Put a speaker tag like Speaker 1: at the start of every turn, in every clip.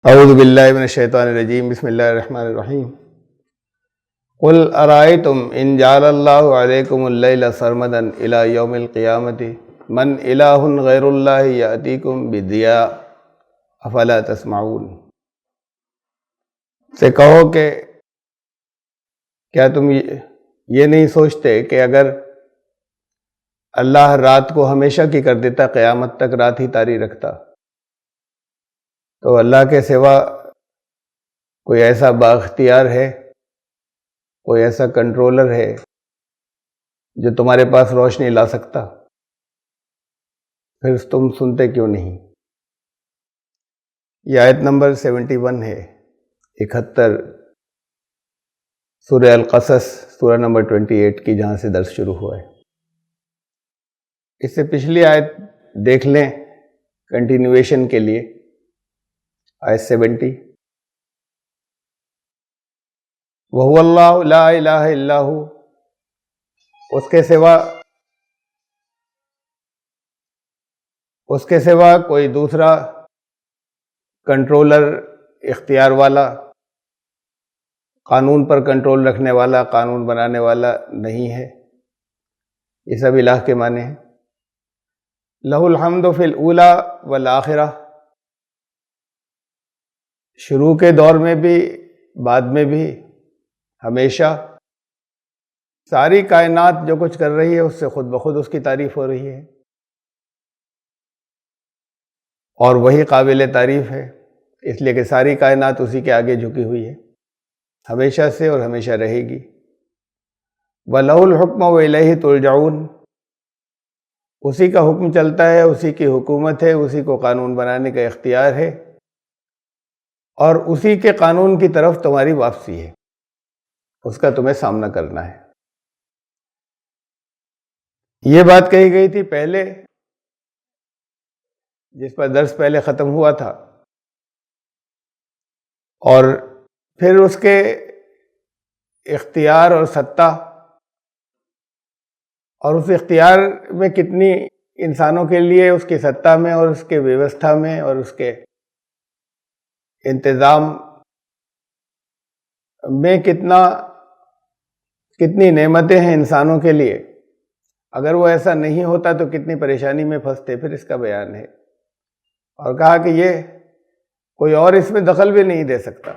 Speaker 1: اعوذ باللہ من الشیطان الرجیم، بسم اللہ الرحمن الرحیم۔ قل ارائیتم ان جعل اللہ علیکم اللیل سرمدا الی یوم القیامت من الہ غیر اللہ یأتیکم بضیاء افلا تسمعون۔ سے کہو کہ کیا تم یہ نہیں سوچتے کہ اگر اللہ رات کو ہمیشہ کی کر دیتا، قیامت تک رات ہی طاری رکھتا، تو اللہ کے سوا کوئی ایسا بااختیار ہے، کوئی ایسا کنٹرولر ہے جو تمہارے پاس روشنی لا سکتا؟ پھر تم سنتے کیوں نہیں؟ یہ آیت نمبر 71 ہے، 71 سورہ القصص، سورہ نمبر 28 کی، جہاں سے درس شروع ہوا ہے۔ اس سے پچھلی آیت دیکھ لیں کنٹینیویشن کے لیے، آیت 70۔ وَهُوَ اللَّهُ لَا إِلَٰهَ إِلَّا هُوَ، اس کے سوا کوئی دوسرا کنٹرولر، اختیار والا، قانون پر کنٹرول رکھنے والا، قانون بنانے والا نہیں ہے۔ یہ سب الہ کے معنی ہیں۔ لَهُ الْحَمْدُ فِي الْأُولَى وَالْآخِرَةِ، شروع کے دور میں بھی، بعد میں بھی، ہمیشہ ساری کائنات جو کچھ کر رہی ہے اس سے خود بخود اس کی تعریف ہو رہی ہے، اور وہی قابل تعریف ہے، اس لیے کہ ساری کائنات اسی کے آگے جھکی ہوئی ہے، ہمیشہ سے اور ہمیشہ رہے گی۔ وَلَهُ الْحُكْمُ وَإِلَيْهِ تُرْجَعُونَ، اسی کا حکم چلتا ہے، اسی کی حکومت ہے، اسی کو قانون بنانے کا اختیار ہے، اور اسی کے قانون کی طرف تمہاری واپسی ہے، اس کا تمہیں سامنا کرنا ہے۔ یہ بات کہی گئی تھی پہلے، جس پر درس پہلے ختم ہوا تھا، اور پھر اس کے اختیار اور سطح، اور اس اختیار میں کتنی انسانوں کے لیے اس کی سطح میں اور اس کے ویوستھا میں اور اس کے انتظام میں کتنی نعمتیں ہیں انسانوں کے لیے، اگر وہ ایسا نہیں ہوتا تو کتنی پریشانی میں پھنستے، پھر اس کا بیان ہے۔ اور کہا کہ یہ کوئی اور اس میں دخل بھی نہیں دے سکتا،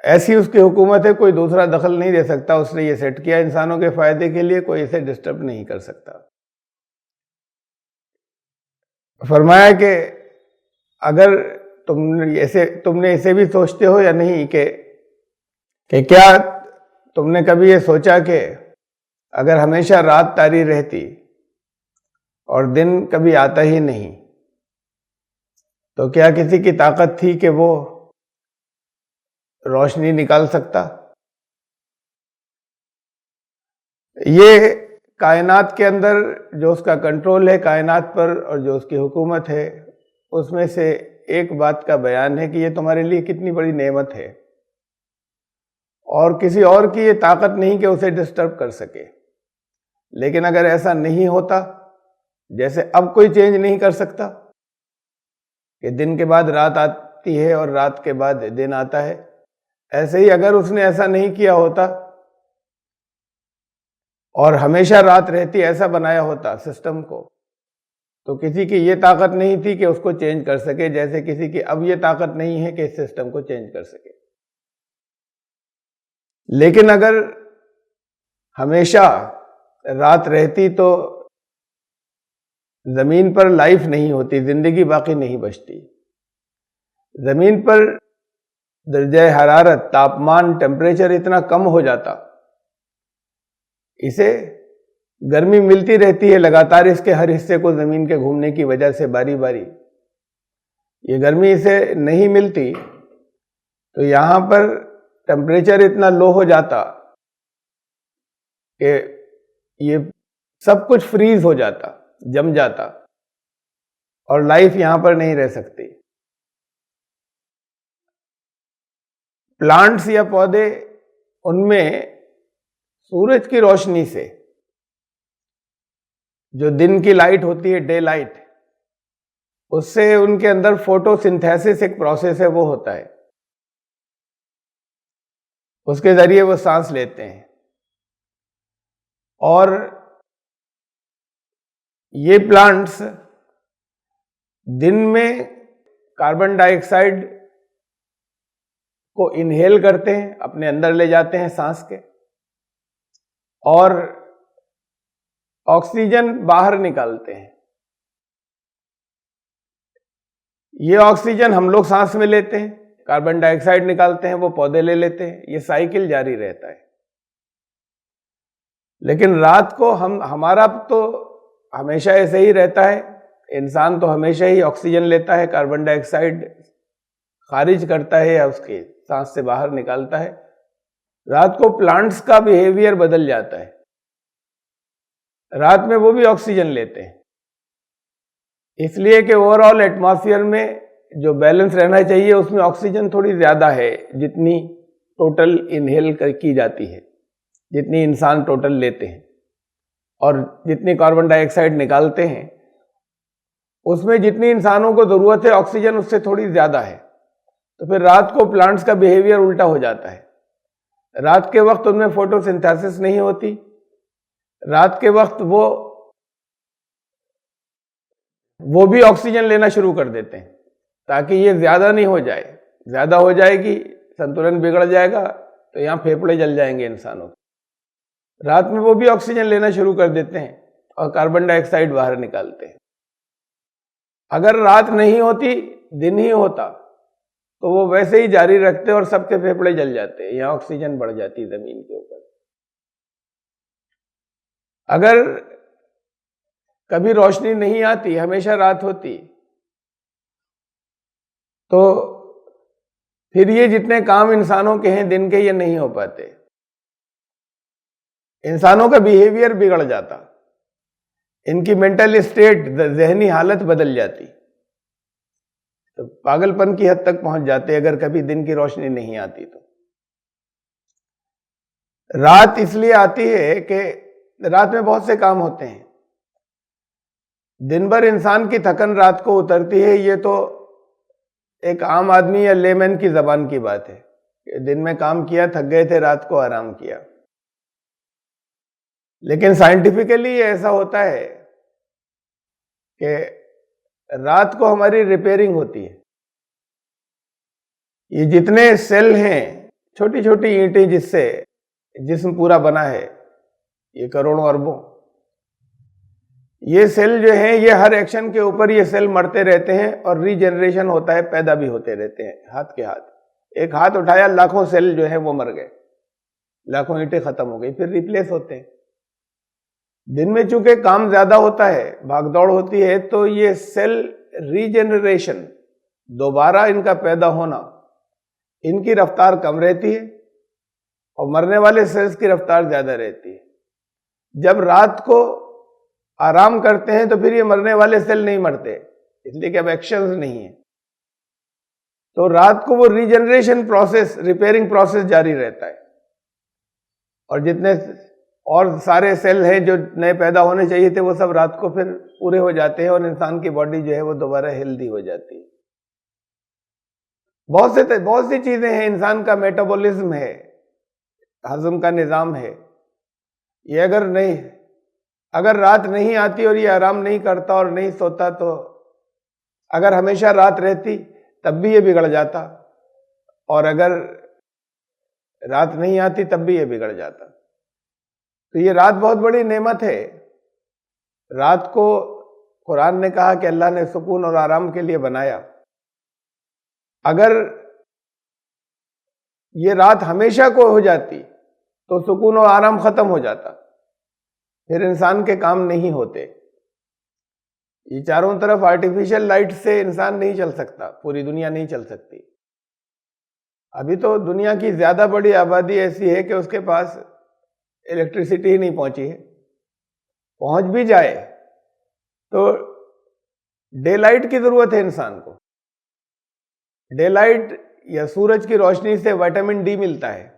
Speaker 1: ایسی اس کی حکومت ہے، کوئی دوسرا دخل نہیں دے سکتا، اس نے یہ سیٹ کیا انسانوں کے فائدے کے لیے، کوئی اسے ڈسٹرب نہیں کر سکتا۔ فرمایا کہ اگر تم نے اسے بھی سوچتے ہو یا نہیں، کہ کیا تم نے کبھی یہ سوچا کہ اگر ہمیشہ رات طاری رہتی اور دن کبھی آتا ہی نہیں، تو کیا کسی کی طاقت تھی کہ وہ روشنی نکال سکتا؟ یہ کائنات کے اندر جو اس کا کنٹرول ہے کائنات پر، اور جو اس کی حکومت ہے، اس میں سے ایک بات کا بیان ہے کہ یہ تمہارے لیے کتنی بڑی نعمت ہے، اور کسی اور کی یہ طاقت نہیں کہ اسے ڈسٹرب کر سکے۔ لیکن اگر ایسا نہیں ہوتا، جیسے اب کوئی چینج نہیں کر سکتا کہ دن کے بعد رات آتی ہے اور رات کے بعد دن آتا ہے، ایسے ہی اگر اس نے ایسا نہیں کیا ہوتا اور ہمیشہ رات رہتی، ایسا بنایا ہوتا سسٹم کو، تو کسی کی یہ طاقت نہیں تھی کہ اس کو چینج کر سکے، جیسے کسی کی اب یہ طاقت نہیں ہے کہ اس سسٹم کو چینج کر سکے۔ لیکن اگر ہمیشہ رات رہتی تو زمین پر لائف نہیں ہوتی، زندگی باقی نہیں بچتی۔ زمین پر درجہ حرارت، تاپمان، ٹیمپریچر اتنا کم ہو جاتا، اسے گرمی ملتی رہتی ہے لگاتار، اس کے ہر حصے کو زمین کے گھومنے کی وجہ سے باری باری یہ گرمی اسے نہیں ملتی، تو یہاں پر ٹیمپریچر اتنا لو ہو جاتا کہ یہ سب کچھ فریز ہو جاتا، جم جاتا، اور لائف یہاں پر نہیں رہ سکتی۔ پلانٹس یا پودے، ان میں سورج کی روشنی سے، جو دن کی لائٹ ہوتی ہے، ڈے لائٹ، اس سے ان کے اندر فوٹو سنتھیسس ایک پروسیس ہے وہ ہوتا ہے، اس کے ذریعے وہ سانس لیتے ہیں، اور یہ پلانٹس دن میں کاربن ڈائی آکسائڈ کو انہیل کرتے ہیں، اپنے اندر لے جاتے ہیں سانس کے، اور آکسیجن باہر نکالتے ہیں۔ یہ آکسیجن ہم لوگ سانس میں لیتے ہیں، کاربن ڈائی آکسائڈ نکالتے ہیں، وہ پودے لے لیتے ہیں، یہ سائیکل جاری رہتا ہے۔ لیکن رات کو ہمارا تو ہمیشہ ایسے ہی رہتا ہے، انسان تو ہمیشہ ہی آکسیجن لیتا ہے، کاربن ڈائی آکسائڈ خارج کرتا ہے یا اس کے سانس سے باہر نکالتا ہے۔ رات کو پلانٹس کا بیہیویئر بدل جاتا ہے، رات میں وہ بھی آکسیجن لیتے ہیں، اس لیے کہ اوور آل ایٹماسفیئر میں جو بیلنس رہنا چاہیے اس میں آکسیجن تھوڑی زیادہ ہے جتنی ٹوٹل انہیل کی جاتی ہے، جتنی انسان ٹوٹل لیتے ہیں، اور جتنی کاربن ڈائی آکسائڈ نکالتے ہیں اس میں جتنی انسانوں کو ضرورت ہے آکسیجن اس سے تھوڑی زیادہ ہے۔ تو پھر رات کو پلانٹس کا بیہیویئر الٹا ہو جاتا ہے، رات کے وقت ان میں فوٹو سنتھیسس نہیں ہوتی، رات کے وقت وہ بھی آکسیجن لینا شروع کر دیتے ہیں تاکہ یہ زیادہ نہیں ہو جائے، زیادہ ہو جائے گی سنتولن بگڑ جائے گا تو یہاں پھیپھڑے جل جائیں گے انسانوں کے۔ رات میں وہ بھی آکسیجن لینا شروع کر دیتے ہیں اور کاربن ڈائی آکسائڈ باہر نکالتے ہیں۔ اگر رات نہیں ہوتی، دن ہی ہوتا تو وہ ویسے ہی جاری رکھتے اور سب کے پھیپھڑے جل جاتے، یہاں آکسیجن بڑھ جاتی زمین کے اوپر۔ اگر کبھی روشنی نہیں آتی، ہمیشہ رات ہوتی، تو پھر یہ جتنے کام انسانوں کے ہیں دن کے یہ نہیں ہو پاتے، انسانوں کا بیہیویئر بگڑ جاتا، ان کی مینٹل اسٹیٹ، ذہنی حالت بدل جاتی، تو پاگل پن کی حد تک پہنچ جاتے اگر کبھی دن کی روشنی نہیں آتی تو۔ رات اس لیے آتی ہے کہ رات میں بہت سے کام ہوتے ہیں، دن بھر انسان کی تھکن رات کو اترتی ہے، یہ تو ایک عام آدمی یا لیمن کی زبان کی بات ہے کہ دن میں کام کیا، تھک گئے تھے، رات کو آرام کیا۔ لیکن سائنٹیفکلی یہ ایسا ہوتا ہے کہ رات کو ہماری ریپیئرنگ ہوتی ہے، یہ جتنے سیل ہیں، چھوٹی چھوٹی اینٹیں جس سے جسم پورا بنا ہے، یہ کروڑوں اربوں، یہ سیل جو ہیں یہ ہر ایکشن کے اوپر یہ سیل مرتے رہتے ہیں اور ری جنریشن ہوتا ہے، پیدا بھی ہوتے رہتے ہیں ہاتھ کے ہاتھ۔ ایک ہاتھ اٹھایا، لاکھوں سیل جو ہیں وہ مر گئے، لاکھوں اینٹیں ختم ہو گئی، پھر ریپلیس ہوتے ہیں۔ دن میں چونکہ کام زیادہ ہوتا ہے، بھاگ دوڑ ہوتی ہے، تو یہ سیل ری جنریشن، دوبارہ ان کا پیدا ہونا، ان کی رفتار کم رہتی ہے اور مرنے والے سیلز کی رفتار زیادہ رہتی ہے۔ جب رات کو آرام کرتے ہیں تو پھر یہ مرنے والے سیل نہیں مرتے، اس لیے کہ اب ایکشنز نہیں ہیں، تو رات کو وہ ری جنریشن پروسیس، ریپیئرنگ پروسیس جاری رہتا ہے، اور جتنے اور سارے سیل ہیں جو نئے پیدا ہونے چاہیے تھے وہ سب رات کو پھر پورے ہو جاتے ہیں اور انسان کی باڈی جو ہے وہ دوبارہ ہیلدی ہو جاتی ہے۔ بہت سی چیزیں ہیں، انسان کا میٹابولزم ہے، ہضم کا نظام ہے، یہ اگر رات نہیں آتی اور یہ آرام نہیں کرتا اور نہیں سوتا، تو اگر ہمیشہ رات رہتی تب بھی یہ بگڑ جاتا، اور اگر رات نہیں آتی تب بھی یہ بگڑ جاتا۔ تو یہ رات بہت بڑی نعمت ہے۔ رات کو قرآن نے کہا کہ اللہ نے سکون اور آرام کے لیے بنایا۔ اگر یہ رات ہمیشہ کو ہو جاتی تو سکون و آرام ختم ہو جاتا، پھر انسان کے کام نہیں ہوتے۔ یہ چاروں طرف آرٹیفیشل لائٹ سے انسان نہیں چل سکتا، پوری دنیا نہیں چل سکتی۔ ابھی تو دنیا کی زیادہ بڑی آبادی ایسی ہے کہ اس کے پاس الیکٹریسٹی ہی نہیں پہنچی ہے، پہنچ بھی جائے تو ڈے لائٹ کی ضرورت ہے انسان کو۔ ڈے لائٹ یا سورج کی روشنی سے وٹامن ڈی ملتا ہے،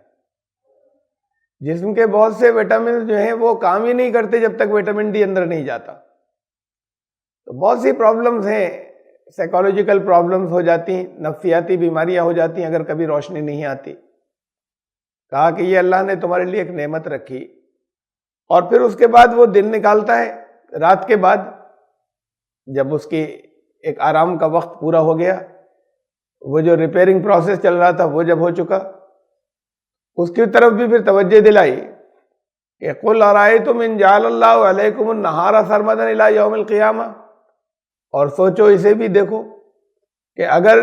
Speaker 1: جسم کے بہت سے وٹامن جو ہیں وہ کام ہی نہیں کرتے جب تک وٹامن ڈی اندر نہیں جاتا۔ تو بہت سی پرابلمز ہیں سائیکالوجیکل پرابلمز ہو جاتی ہیں، نفسیاتی بیماریاں ہو جاتی ہیں اگر کبھی روشنی نہیں آتی. کہا کہ یہ اللہ نے تمہارے لیے ایک نعمت رکھی. اور پھر اس کے بعد وہ دن نکالتا ہے رات کے بعد، جب اس کی ایک آرام کا وقت پورا ہو گیا، وہ جو ریپیئرنگ پروسیس چل رہا تھا وہ جب ہو چکا، اس کی طرف بھی پھر توجہ دلائی کہ قُلْ أَرَأَيْتُمْ إِنْ جَعَلَ اللَّهُ عَلَيْكُمُ النَّهَارَ سَرْمَدًا إِلَىٰ يَوْمِ الْقِيَامَةِ. اور سوچو، اسے بھی دیکھو کہ اگر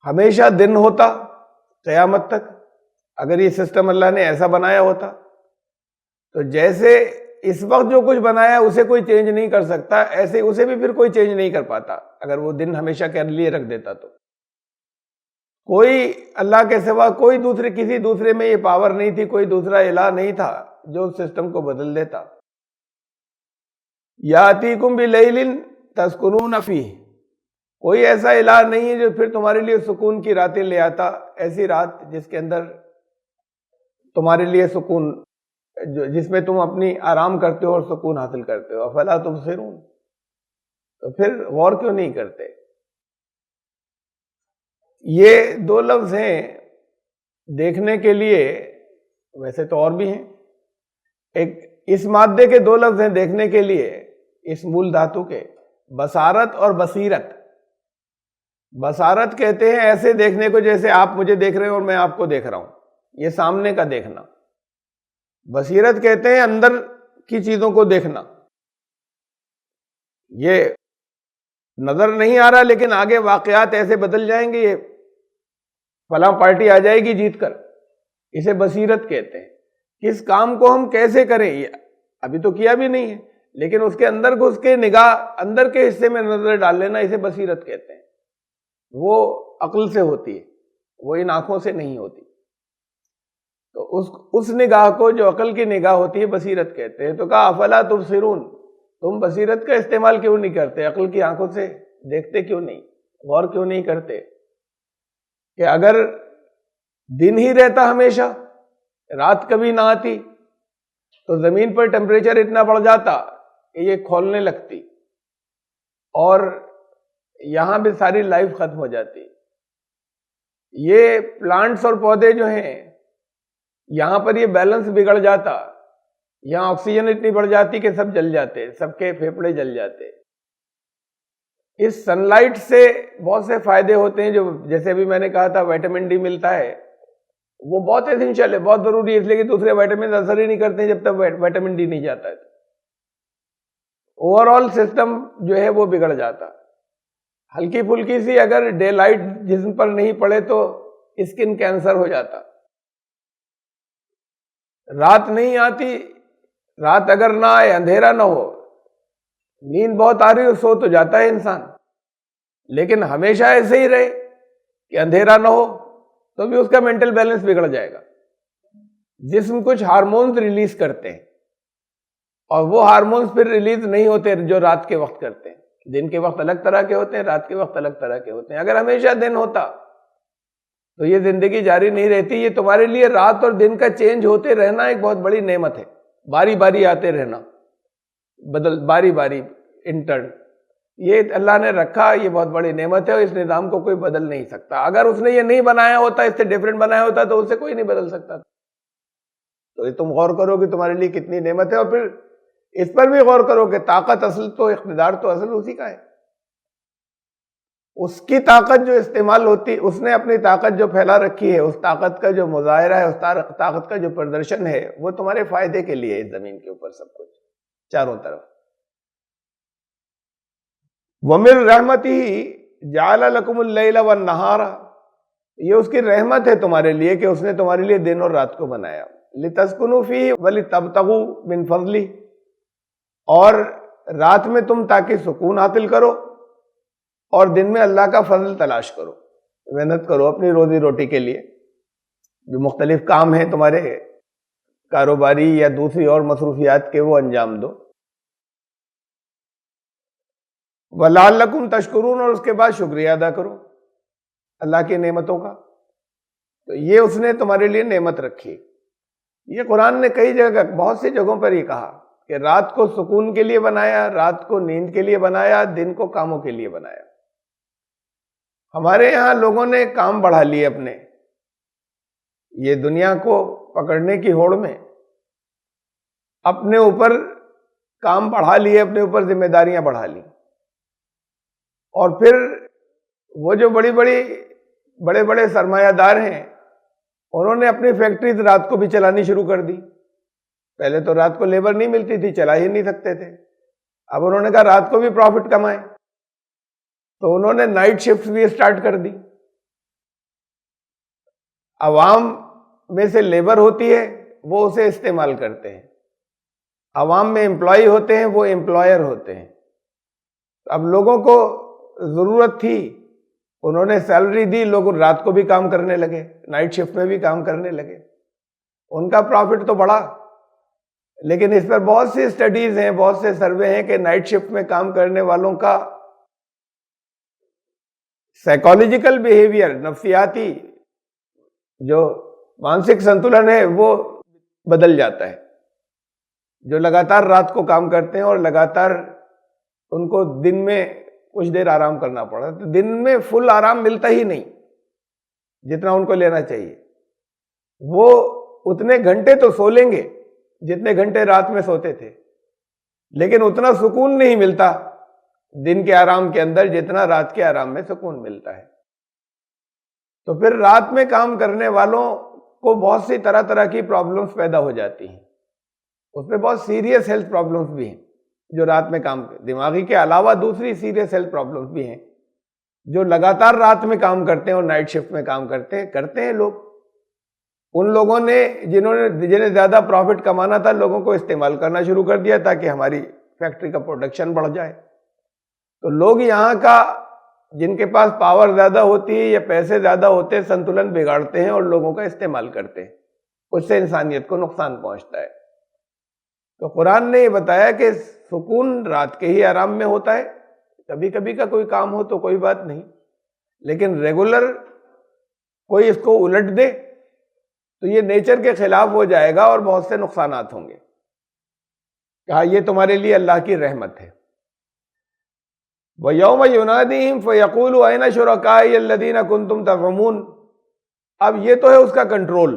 Speaker 1: ہمیشہ دن ہوتا قیامت تک، اگر یہ سسٹم اللہ نے ایسا بنایا ہوتا تو جیسے اس وقت جو کچھ بنایا اسے کوئی چینج نہیں کر سکتا، ایسے اسے بھی پھر کوئی چینج نہیں کر پاتا اگر وہ دن ہمیشہ کے لیے رکھ دیتا. تو کوئی اللہ کے سوا کوئی دوسرے کسی دوسرے میں یہ پاور نہیں تھی، کوئی دوسرا الہ نہیں تھا جو اس سسٹم کو بدل دیتا. یاتیکم بلیل تسکنون فیہ، کوئی ایسا الہ نہیں ہے جو پھر تمہارے لیے سکون کی راتیں لے آتا، ایسی رات جس کے اندر تمہارے لیے سکون، جس میں تم اپنی آرام کرتے ہو اور سکون حاصل کرتے ہو. افلا تبصرون، تو پھر غور کیوں نہیں کرتے؟ یہ دو لفظ ہیں دیکھنے کے لیے، ویسے تو اور بھی ہیں. ایک اس مادے کے دو لفظ ہیں دیکھنے کے لیے، اس مول دھاتو کے، بصارت اور بصیرت. بصارت کہتے ہیں ایسے دیکھنے کو جیسے آپ مجھے دیکھ رہے ہیں اور میں آپ کو دیکھ رہا ہوں، یہ سامنے کا دیکھنا. بصیرت کہتے ہیں اندر کی چیزوں کو دیکھنا. یہ نظر نہیں آ رہا لیکن آگے واقعات ایسے بدل جائیں گے، یہ فلاں پارٹی آ جائے گی جیت کر، اسے بصیرت کہتے ہیں. کس کام کو ہم کیسے کریں یہ ابھی تو کیا بھی نہیں ہے، لیکن اس کے اندر گھس کے نگاہ اندر کے حصے میں نظر ڈال لینا، اسے بصیرت کہتے ہیں. وہ عقل سے ہوتی ہے، وہ ان آنکھوں سے نہیں ہوتی. تو اس نگاہ کو جو عقل کی نگاہ ہوتی ہے بصیرت کہتے ہیں. تو کہا افلا تبصرون، تم بصیرت کا استعمال کیوں نہیں کرتے؟ عقل کی آنکھوں سے دیکھتے کیوں نہیں، غور کیوں نہیں کرتے کہ اگر دن ہی رہتا ہمیشہ، رات کبھی نہ آتی، تو زمین پر ٹیمپریچر اتنا بڑھ جاتا کہ یہ کھولنے لگتی اور یہاں بھی ساری لائف ختم ہو جاتی. یہ پلانٹس اور پودے جو ہیں یہاں پر یہ بیلنس بگڑ جاتا، یہاں آکسیجن اتنی بڑھ جاتی کہ سب جل جاتے، سب کے پھیپھڑے جل جاتے. اس سن لائٹ سے بہت سے فائدے ہوتے ہیں، جو جیسے بھی میں نے کہا تھا ویٹامن ڈی ملتا ہے، وہ بہت ایسینشیل ہے، بہت ضروری ہے، اس لیے کہ دوسرے ویٹامن اثر ہی نہیں کرتے جب تک ویٹامن ڈی نہیں جاتا ہے. اوور آل سسٹم جو ہے وہ بگڑ جاتا. ہلکی پھلکی سی اگر ڈے لائٹ جسم پر نہیں پڑے تو اسکن کینسر ہو جاتا. رات نہیں آتی، رات اگر نہ آئے، اندھیرا نہ ہو، نیند بہت آ رہی ہو، سو تو جاتا ہے انسان، لیکن ہمیشہ ایسے ہی رہے کہ اندھیرا نہ ہو تو بھی اس کا مینٹل بیلنس بگڑ جائے گا. جسم کچھ ہارمونز ریلیز کرتے ہیں اور وہ ہارمونز پھر ریلیز نہیں ہوتے جو رات کے وقت کرتے ہیں. دن کے وقت الگ طرح کے ہوتے ہیں، رات کے وقت الگ طرح کے ہوتے ہیں. اگر ہمیشہ دن ہوتا تو یہ زندگی جاری نہیں رہتی. یہ تمہارے لیے رات اور دن کا چینج ہوتے رہنا ایک بہت بڑی نعمت ہے، باری باری آتے رہنا، باری باری انٹرن، یہ اللہ نے رکھا، یہ بہت بڑی نعمت ہے اور اس نظام کو کوئی بدل نہیں سکتا. اگر اس نے یہ نہیں بنایا ہوتا، اس سے ڈیفرنٹ بنایا ہوتا تو اسے کوئی نہیں بدل سکتا. تو یہ تم غور کرو کہ تمہارے لیے کتنی نعمت ہے، اور پھر اس پر بھی غور کرو کہ طاقت اصل تو، اقتدار تو اصل اسی کا ہے. اس کی طاقت جو استعمال ہوتی، اس نے اپنی طاقت جو پھیلا رکھی ہے، اس طاقت کا جو مظاہرہ ہے، اس طاقت کا جو پردرشن ہے، وہ تمہارے فائدے کے لیے ہے. زمین کے اوپر سب کچھ چاروں طرف. وَمِن رَحْمَتِهِ جَعَلَ لَكُمُ اللَّيْلَ وَالنَّهَارَ، یہ اس کی رحمت ہے تمہارے لیے کہ اس نے تمہارے لیے دن اور رات کو بنایا. لِتَسْكُنُوا فِيهِ وَلِتَبْتَغُوا مِن فَضْلِهِ، اور رات میں تم تاکہ سکون حاصل کرو اور دن میں اللہ کا فضل تلاش کرو، محنت کرو اپنی روزی روٹی کے لیے. جو مختلف کام ہیں تمہارے کاروباری یا دوسری اور مصروفیات کے، وہ انجام دو. وَلَعَلَّكُمْ تَشْكُرُونَ، اور اس کے بعد شکریہ ادا کرو اللہ کی نعمتوں کا. تو یہ اس نے تمہارے لیے نعمت رکھی. یہ قرآن نے کئی جگہ، بہت سی جگہوں پر یہ کہا کہ رات کو سکون کے لیے بنایا، رات کو نیند کے لیے بنایا، دن کو کاموں کے لیے بنایا. ہمارے یہاں لوگوں نے کام بڑھا لیے اپنے، یہ دنیا کو پکڑنے کی ہوڑ میں اپنے اوپر کام بڑھا لیے، اپنے اوپر ذمہ داریاں بڑھا لی، اور پھر وہ جو بڑے بڑے سرمایہ دار ہیں انہوں نے اپنی فیکٹریز رات کو بھی چلانی شروع کر دی۔ پہلے تو رات کو لیبر نہیں ملتی تھی، چلا ہی نہیں سکتے تھے، اب انہوں نے کہا رات کو بھی پروفٹ کمائیں، تو انہوں نے نائٹ شفٹ بھی اسٹارٹ کر دی۔ عوام میں سے لیبر ہوتی ہے وہ اسے استعمال کرتے ہیں، عوام میں امپلائی ہوتے ہیں وہ امپلائر ہوتے ہیں۔ اب لوگوں کو ضرورت تھی، انہوں نے سیلری دی، لوگ رات کو بھی کام کرنے لگے، نائٹ شفٹ میں بھی کام کرنے لگے، ان کا پروفٹ تو بڑھا۔ لیکن اس پر بہت سی اسٹڈیز ہیں، بہت سے سروے ہیں کہ نائٹ شفٹ میں کام کرنے والوں کا سائیکولوجیکل بیہیویئر، نفسیاتی جو مانسک سنتولن ہے وہ بدل جاتا ہے۔ جو لگاتار رات کو کام کرتے ہیں اور لگاتار ان کو دن میں کچھ دیر آرام کرنا پڑا، تو دن میں فل آرام ملتا ہی نہیں جتنا ان کو لینا چاہیے۔ وہ اتنے گھنٹے تو سو لیں گے جتنے گھنٹے رات میں سوتے تھے، لیکن اتنا سکون نہیں ملتا دن کے آرام کے اندر جتنا رات کے آرام میں سکون ملتا ہے۔ تو پھر رات میں کام کرنے والوں کو بہت سی طرح طرح کی پرابلمز پیدا ہو جاتی ہیں، اس میں بہت سیریس ہیلتھ پرابلمز بھی ہیں جو رات میں کام کرتے، دماغی کے علاوہ دوسری سیریس ہیلتھ پرابلمز بھی ہیں جو لگاتار رات میں کام کرتے ہیں اور نائٹ شفٹ میں کام کرتے ہیں لوگ۔ ان لوگوں نے جنہیں زیادہ پروفٹ کمانا تھا، لوگوں کو استعمال کرنا شروع کر دیا تاکہ ہماری فیکٹری کا پروڈکشن بڑھ جائے۔ تو لوگ یہاں کا جن کے پاس پاور زیادہ ہوتی ہے یا پیسے زیادہ ہوتے ہیں سنتولن بگاڑتے ہیں اور لوگوں کا استعمال کرتے ہیں، اس سے انسانیت کو نقصان پہنچتا ہے۔ تو قرآن نے یہ بتایا کہ سکون رات کے ہی آرام میں ہوتا ہے، کبھی کبھی کا کوئی کام ہو تو کوئی بات نہیں، لیکن ریگولر کوئی اس کو الٹ دے تو یہ نیچر کے خلاف ہو جائے گا اور بہت سے نقصانات ہوں گے۔ کہا یہ تمہارے لیے اللہ کی رحمت ہے۔ وَيَوْمَ يُنَادِيهِمْ فَيَقُولُ أَيْنَ شُرَكَائِيَ الَّذِينَ كُنْتُمْ تَزْعُمُونَ۔ اب یہ تو ہے اس کا کنٹرول،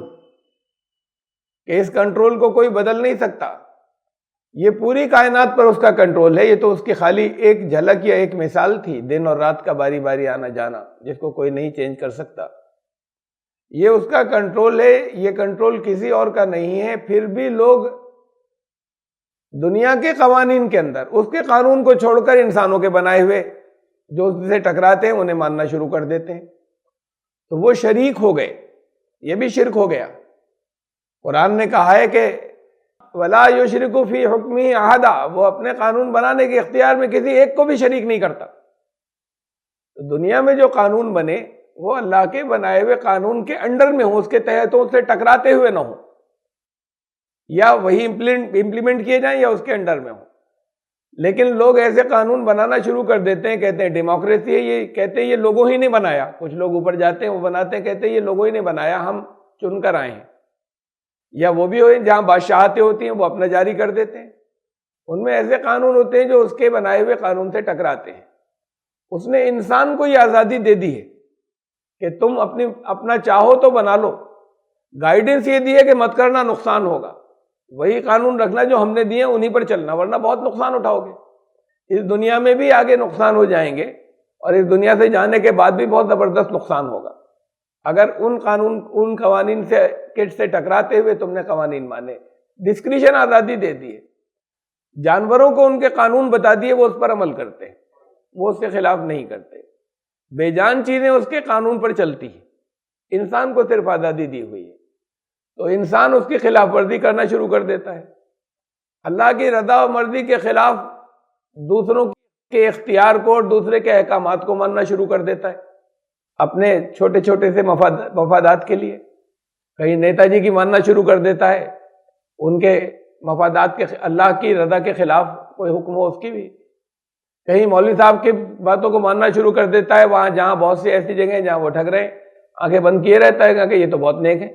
Speaker 1: کہ اس کنٹرول کو کوئی بدل نہیں سکتا، یہ پوری کائنات پر اس کا کنٹرول ہے۔ یہ تو اس کی خالی ایک جھلک یا ایک مثال تھی، دن اور رات کا باری باری آنا جانا جس کو کوئی نہیں چینج کر سکتا۔ یہ اس کا کنٹرول ہے، یہ کنٹرول کسی اور کا نہیں ہے۔ پھر بھی لوگ دنیا کے قوانین کے اندر اس کے قانون کو چھوڑ کر انسانوں کے بنائے ہوئے جو اس سے ٹکراتے ہیں انہیں ماننا شروع کر دیتے ہیں، تو وہ شریک ہو گئے، یہ بھی شرک ہو گیا۔ قرآن نے کہا ہے کہ وَلَا يُشْرِكُ فِي حُكْمِهِ أَحَدًا، وہ اپنے قانون بنانے کے اختیار میں کسی ایک کو بھی شریک نہیں کرتا۔ تو دنیا میں جو قانون بنے وہ اللہ کے بنائے ہوئے قانون کے انڈر میں ہوں، اس کے تحت ہوں، اس سے ٹکراتے ہوئے نہ ہوں، یا وہی امپلیمنٹ کیے جائیں یا اس کے انڈر میں ہوں۔ لیکن لوگ ایسے قانون بنانا شروع کر دیتے ہیں، کہتے ہیں ڈیموکریسی ہے، یہ کہتے ہیں یہ لوگوں ہی نہیں بنایا، کچھ لوگ اوپر جاتے ہیں وہ بناتے ہیں، کہتے ہیں یہ لوگوں ہی نہیں بنایا، ہم چن کر آئے ہیں۔ یا وہ بھی ہوئے جہاں بادشاہتیں ہوتی ہیں وہ اپنا جاری کر دیتے ہیں، ان میں ایسے قانون ہوتے ہیں جو اس کے بنائے ہوئے قانون سے ٹکراتے ہیں۔ اس نے انسان کو یہ آزادی دے دی ہے کہ تم اپنا چاہو تو بنا لو، گائیڈنس یہ دی ہے کہ مت کرنا، نقصان ہوگا، وہی قانون رکھنا جو ہم نے دیے انہی پر چلنا، ورنہ بہت نقصان اٹھاؤ گے، اس دنیا میں بھی آگے نقصان ہو جائیں گے اور اس دنیا سے جانے کے بعد بھی بہت زبردست نقصان ہوگا اگر ان قوانین سے ٹکراتے ہوئے تم نے قوانین مانے۔ ڈسکریشن آزادی دے دی ہے، جانوروں کو ان کے قانون بتا دیے، وہ اس پر عمل کرتے ہیں، وہ اس کے خلاف نہیں کرتے، بے جان چیزیں اس کے قانون پر چلتی ہیں، انسان کو صرف آزادی دی ہوئی ہے، تو انسان اس کی خلاف ورزی کرنا شروع کر دیتا ہے، اللہ کی رضا و مرضی کے خلاف دوسروں کے اختیار کو اور دوسرے کے احکامات کو ماننا شروع کر دیتا ہے اپنے چھوٹے چھوٹے سے مفادات کے لیے۔ کہیں نیتا جی کی ماننا شروع کر دیتا ہے، ان کے مفادات کے، اللہ کی رضا کے خلاف کوئی حکم ہو اس کی بھی۔ کہیں مولوی صاحب کی باتوں کو ماننا شروع کر دیتا ہے، وہاں جہاں بہت سی ایسی جگہیں ہیں جہاں وہ ٹھگ رہے ہیں، آنکھیں بند کیے رہتا ہے کہ یہ تو بہت نیک ہے۔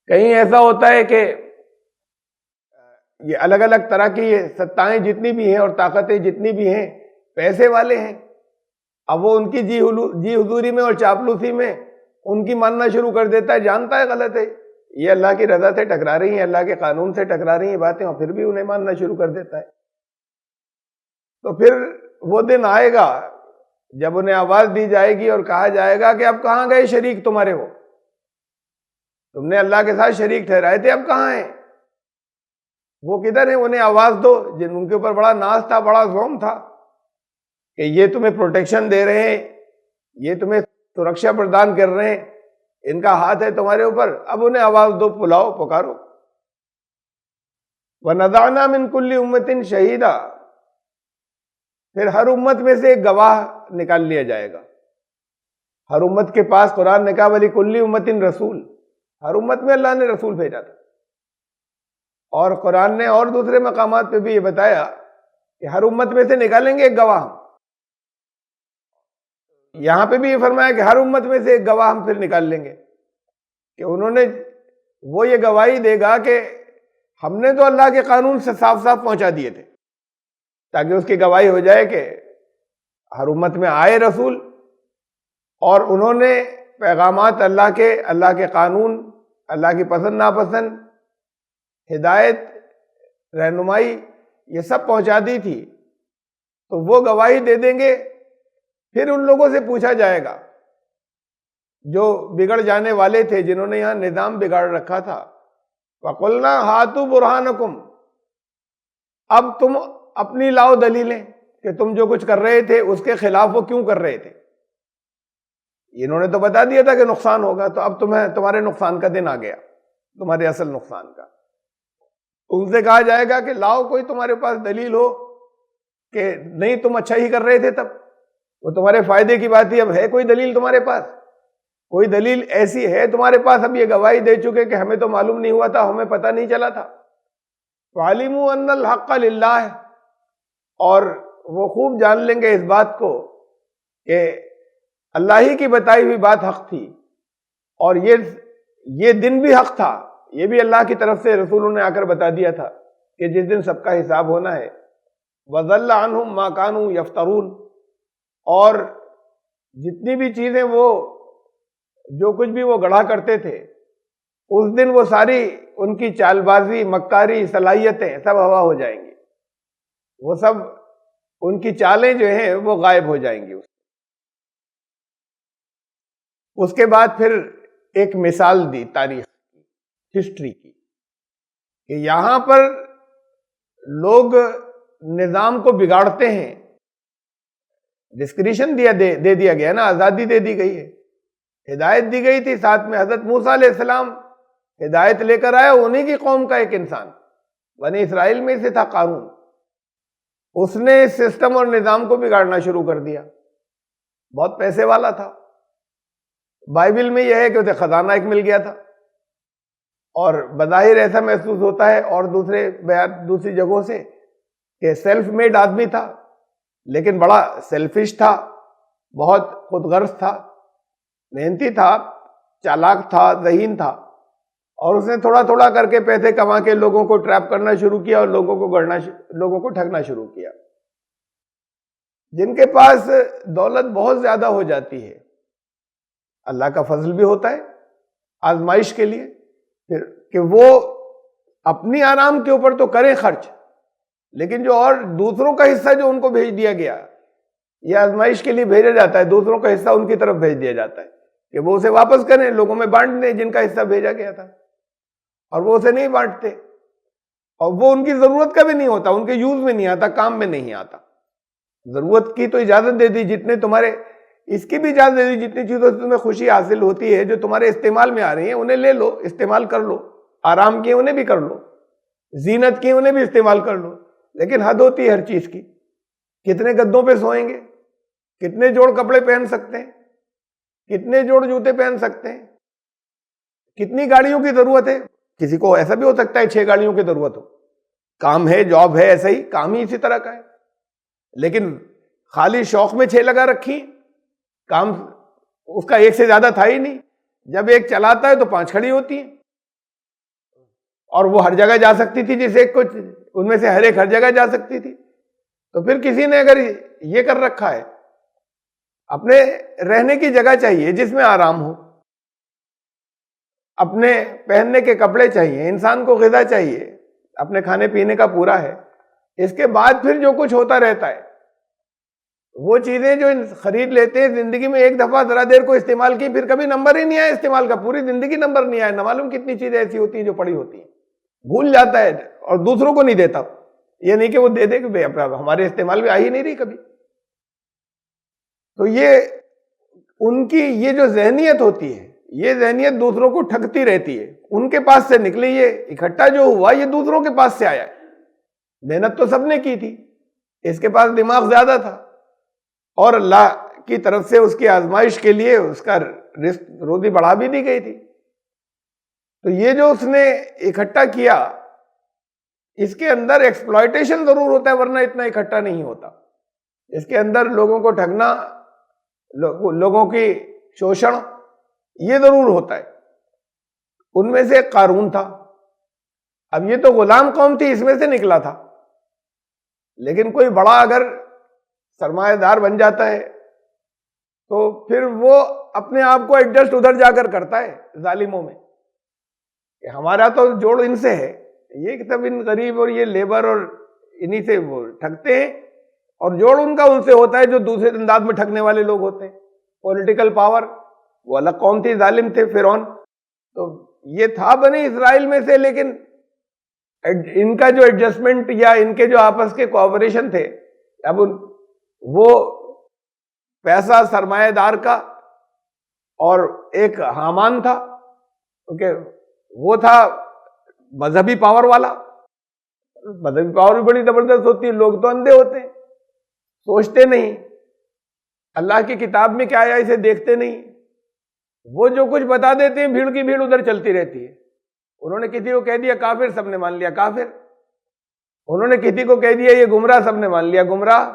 Speaker 1: کہیں ایسا ہوتا ہے کہ یہ الگ الگ طرح کی یہ ستائیں جتنی بھی ہیں اور طاقتیں جتنی بھی ہیں پیسے والے ہیں، اب وہ ان کی جی حضوری میں اور چاپلوسی میں ان کی ماننا شروع کر دیتا ہے، جانتا ہے غلط ہے، یہ اللہ کی رضا سے ٹکرا رہی ہیں، اللہ کے قانون سے ٹکرا رہی ہیں باتیں، اور پھر بھی انہیں ماننا شروع کر دیتا ہے۔ تو پھر وہ دن آئے گا جب انہیں آواز دی جائے گی اور کہا جائے گا کہ اب کہاں گئے شریک تمہارے؟ وہ تم نے اللہ کے ساتھ شریک ٹھہرائے تھے، اب کہاں ہیں؟ وہ کدھر ہیں؟ انہیں آواز دو، جن ان کے اوپر بڑا ناز تھا، بڑا زوم تھا کہ یہ تمہیں پروٹیکشن دے رہے ہیں، یہ تمہیں سرکشا پردان کر رہے ہیں، ان کا ہاتھ ہے تمہارے اوپر، اب انہیں آواز دو، بلاؤ، پکارو۔ وَنَزَعْنَا مِن كُلِّ أُمَّةٍ شَهِيدًا، پھر ہر امت میں سے ایک گواہ نکال لیا جائے گا۔ ہر امت کے پاس قرآن نے کہا وَلِكُلِّ أُمَّةٍ رسول، ہر امت میں اللہ نے رسول بھیجا تھا۔ اور قرآن نے اور دوسرے مقامات پہ بھی یہ بتایا کہ ہر امت میں سے نکالیں گے ایک گواہ۔ یہاں پہ بھی یہ فرمایا کہ ہر امت میں سے ایک گواہ ہم پھر نکال لیں گے، کہ انہوں نے، وہ یہ گواہی دے گا کہ ہم نے تو اللہ کے قانون سے صاف صاف پہنچا دیے تھے، تاکہ اس کی گواہی ہو جائے کہ ہر امت میں آئے رسول اور انہوں نے پیغامات اللہ کے قانون، اللہ کی پسند ناپسند، ہدایت، رہنمائی، یہ سب پہنچا دی تھی، تو وہ گواہی دے دیں گے۔ پھر ان لوگوں سے پوچھا جائے گا جو بگڑ جانے والے تھے، جنہوں نے یہاں نظام بگاڑ رکھا تھا، وَقُلْنَا هَاتُوا بُرْهَانَكُمْ، اب تم اپنی لاؤ دلیلیں کہ تم جو کچھ کر رہے تھے اس کے خلاف وہ کیوں کر رہے تھے۔ انہوں نے تو بتا دیا تھا کہ نقصان ہوگا، تو اب تمہارے نقصان کا دن آ گیا، تمہارے اصل نقصان کا۔ ان سے کہا جائے گا کہ لاؤ کوئی تمہارے پاس دلیل ہو کہ نہیں تم اچھا ہی کر رہے تھے تب، وہ تمہارے فائدے کی بات ہی، اب ہے کوئی دلیل تمہارے پاس؟ کوئی دلیل ایسی ہے تمہارے پاس؟ اب یہ گواہی دے چکے کہ ہمیں تو معلوم نہیں ہوا تھا، ہمیں پتہ نہیں چلا تھا۔ وَعَلِمُوا أَنَّ الْحَقَّ لِلَّهِ، اور وہ خوب جان لیں گے اس بات کو کہ اللہ ہی کی بتائی ہوئی بات حق تھی، اور یہ دن بھی حق تھا، یہ بھی اللہ کی طرف سے رسولوں نے آ کر بتا دیا تھا کہ جس دن سب کا حساب ہونا ہے۔ وَضَلَّ عَنْهُمْ مَا كَانُوا يَفْتَرُونَ، اور جتنی بھی چیزیں وہ جو کچھ بھی وہ گڑھا کرتے تھے، اس دن وہ ساری ان کی چال بازی، مکاری، صلاحیتیں سب ہوا ہو جائیں گی، وہ سب ان کی چالیں جو ہیں وہ غائب ہو جائیں گی۔ اس کے بعد پھر ایک مثال دی تاریخ کی، ہسٹری کی، کہ یہاں پر لوگ نظام کو بگاڑتے ہیں، ڈسکریشن دے دیا گیا نا، آزادی دے دی گئی ہے، ہدایت دی گئی تھی، ساتھ میں حضرت موسیٰ علیہ السلام ہدایت لے کر آئے، انہی کی قوم کا ایک انسان، بنی اسرائیل میں سے تھا قارون، اس نے سسٹم اور نظام کو بگاڑنا شروع کر دیا، بہت پیسے والا تھا۔ بائبل میں یہ ہے کہ اسے خزانہ ایک مل گیا تھا، اور بظاہر ایسا محسوس ہوتا ہے اور دوسری جگہوں سے کہ سیلف میڈ آدمی تھا، لیکن بڑا سیلفش تھا، بہت خود غرض تھا، محنتی تھا، چالاک تھا، ذہین تھا، اور اس نے تھوڑا تھوڑا کر کے پیسے کما کے لوگوں کو ٹریپ کرنا شروع کیا اور لوگوں کو ٹھگنا شروع کیا۔ جن کے پاس دولت بہت زیادہ ہو جاتی ہے، اللہ کا فضل بھی ہوتا ہے آزمائش کے لیے، پھر کہ وہ اپنی آرام کے اوپر تو کریں خرچ، لیکن جو اور دوسروں کا حصہ جو ان کو بھیج دیا گیا، یہ آزمائش کے لیے بھیجا جاتا ہے، دوسروں کا حصہ ان کی طرف بھیج دیا جاتا ہے کہ وہ اسے واپس کریں، لوگوں میں بانٹ دیں جن کا حصہ بھیجا گیا تھا، اور وہ اسے نہیں بانٹتے، اور وہ ان کی ضرورت کا بھی نہیں ہوتا، ان کے یوز میں نہیں آتا، کام میں نہیں آتا۔ ضرورت کی تو اجازت دے دی، جتنے تمہارے، اس کی بھی اجازت دے دی، جتنی چیزوں سے تمہیں خوشی حاصل ہوتی ہے جو تمہارے استعمال میں آ رہی ہیں انہیں لے لو، استعمال کر لو، آرام کی انہیں بھی کر لو، زینت کی انہیں بھی استعمال کر لو، لیکن حد ہوتی ہے ہر چیز کی۔ کتنے گدوں پہ سوئیں گے، کتنے جوڑ کپڑے پہن سکتے ہیں، کتنے جوڑ جوتے پہن سکتے ہیں، کتنی گاڑیوں کی ضرورت ہے؟ کسی کو ایسا بھی ہو سکتا ہے 6 گاڑیوں کی ضرورت ہو، کام ہے، جاب ہے، ایسا ہی کام ہی اسی طرح کا ہے، لیکن خالی شوق میں 6 لگا رکھی، کام اس کا ایک سے زیادہ تھا ہی نہیں، جب ایک چلاتا ہے تو 5 کھڑی ہوتی ہیں، اور وہ ہر جگہ جا سکتی تھی، جسے کچھ ان میں سے ہر ایک ہر جگہ جا سکتی تھی، تو پھر کسی نے اگر یہ کر رکھا ہے اپنے رہنے کی جگہ چاہیے جس میں آرام ہو، اپنے پہننے کے کپڑے چاہیے، انسان کو غذا چاہیے، اپنے کھانے پینے کا پورا ہے۔ اس کے بعد پھر جو کچھ ہوتا رہتا ہے، وہ چیزیں جو خرید لیتے ہیں زندگی میں ایک دفعہ ذرا دیر کو استعمال کی، پھر کبھی نمبر ہی نہیں آیا استعمال کا، پوری زندگی نمبر نہیں آیا، نہ معلوم کتنی چیزیں ایسی ہوتی ہیں جو پڑی ہوتی ہیں، بھول جاتا ہے اور دوسروں کو نہیں دیتا۔ یہ نہیں کہ وہ دے دے کہ ہمارے استعمال میں آ ہی نہیں رہی کبھی۔ تو یہ ان کی یہ جو ذہنیت ہوتی ہے، یہ ذہنیت دوسروں کو ٹھگتی رہتی ہے، ان کے پاس سے نکلی، یہ اکٹھا جو ہوا یہ دوسروں کے پاس سے آیا ہے۔ محنت تو سب نے کی تھی، اس کے پاس دماغ زیادہ تھا، اور اللہ کی طرف سے اس کی آزمائش کے لیے اس کا رزق روزی بڑھا بھی دی گئی تھی۔ تو یہ جو اس نے اکٹھا کیا، اس کے اندر ایکسپلائٹیشن ضرور ہوتا ہے، ورنہ اتنا اکٹھا نہیں ہوتا۔ اس کے اندر لوگوں کو ٹھگنا، لوگوں کی شوشن، یہ ضرور ہوتا ہے۔ ان میں سے ایک قارون تھا۔ اب یہ تو غلام قوم تھی، اس میں سے نکلا تھا، لیکن کوئی بڑا اگر سرمایہ دار بن جاتا ہے تو پھر وہ اپنے آپ کو ایڈجسٹ ادھر جا کر کرتا ہے ظالموں میں، کہ ہمارا تو جوڑ ان سے ہے، یہ سب ان غریب اور یہ لیبر اور انہی سے وہ ٹھگتے ہیں، اور جوڑ ان کا ان سے ہوتا ہے جو دوسرے انداز میں ٹھگنے والے لوگ ہوتے ہیں۔ پولیٹیکل پاور، وہ الگ قوم تھی، ظالم تھے فرعون، تو یہ تھا بنی اسرائیل میں سے، لیکن ان کا جو ایڈجسٹمنٹ یا ان کے جو آپس کے کوآپریشن تھے، اب وہ پیسہ سرمایہ دار کا، اور ایک حامان تھا، کیونکہ وہ تھا مذہبی پاور والا۔ مذہبی پاور بھی بڑی زبردست ہوتی ہے، لوگ تو اندھے ہوتے ہیں، سوچتے نہیں، اللہ کی کتاب میں کیا آیا اسے دیکھتے نہیں، وہ جو کچھ بتا دیتے ہیں بھیڑ کی بھیڑ ادھر چلتی رہتی ہے۔ انہوں نے کسی کو کہہ دیا کافر، سب نے مان لیا کافر۔ انہوں نے کسی کو کہہ دیا یہ گمراہ، سب نے مان لیا گمراہ۔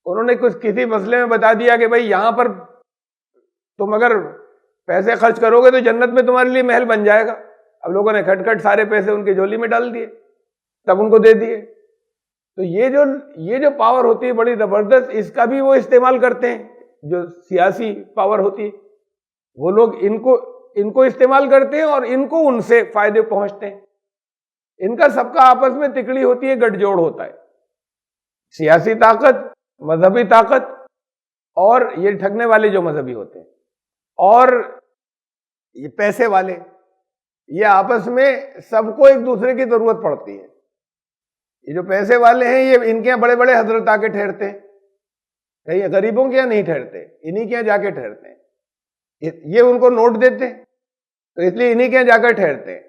Speaker 1: انہوں نے کسی مسئلے میں بتا دیا کہ بھائی یہاں پر تم اگر پیسے خرچ کرو گے تو جنت میں تمہارے لیے محل بن جائے گا۔ اب لوگوں نے کھٹ کھٹ سارے پیسے ان کی جھولی میں ڈال دیے، تب ان کو دے دیے۔ تو یہ جو پاور ہوتی ہے بڑی زبردست، اس کا بھی وہ استعمال کرتے ہیں، جو سیاسی پاور ہوتی ہے، وہ لوگ ان کو استعمال کرتے ہیں، اور ان کو ان سے فائدے پہنچتے ہیں۔ ان کا سب کا آپس میں تکڑی ہوتی ہے، گٹھ جوڑ ہوتا ہے، سیاسی طاقت، مذہبی طاقت، اور یہ ٹھگنے والے جو مذہبی ہوتے ہیں، اور یہ پیسے والے، یہ آپس میں سب کو ایک دوسرے کی ضرورت پڑتی ہے۔ یہ جو پیسے والے ہیں، یہ ان کے یہاں بڑے بڑے حضرت آ کے ٹھہرتے ہیں، کہیں غریبوں کے یہاں نہیں ٹھہرتے، انہی کے یہاں جا کے ٹھہرتے ہیں۔ یہ ان کو نوٹ دیتے ہیں تو اس لیے انہی کے یہاں جا کر ٹھہرتے ہیں،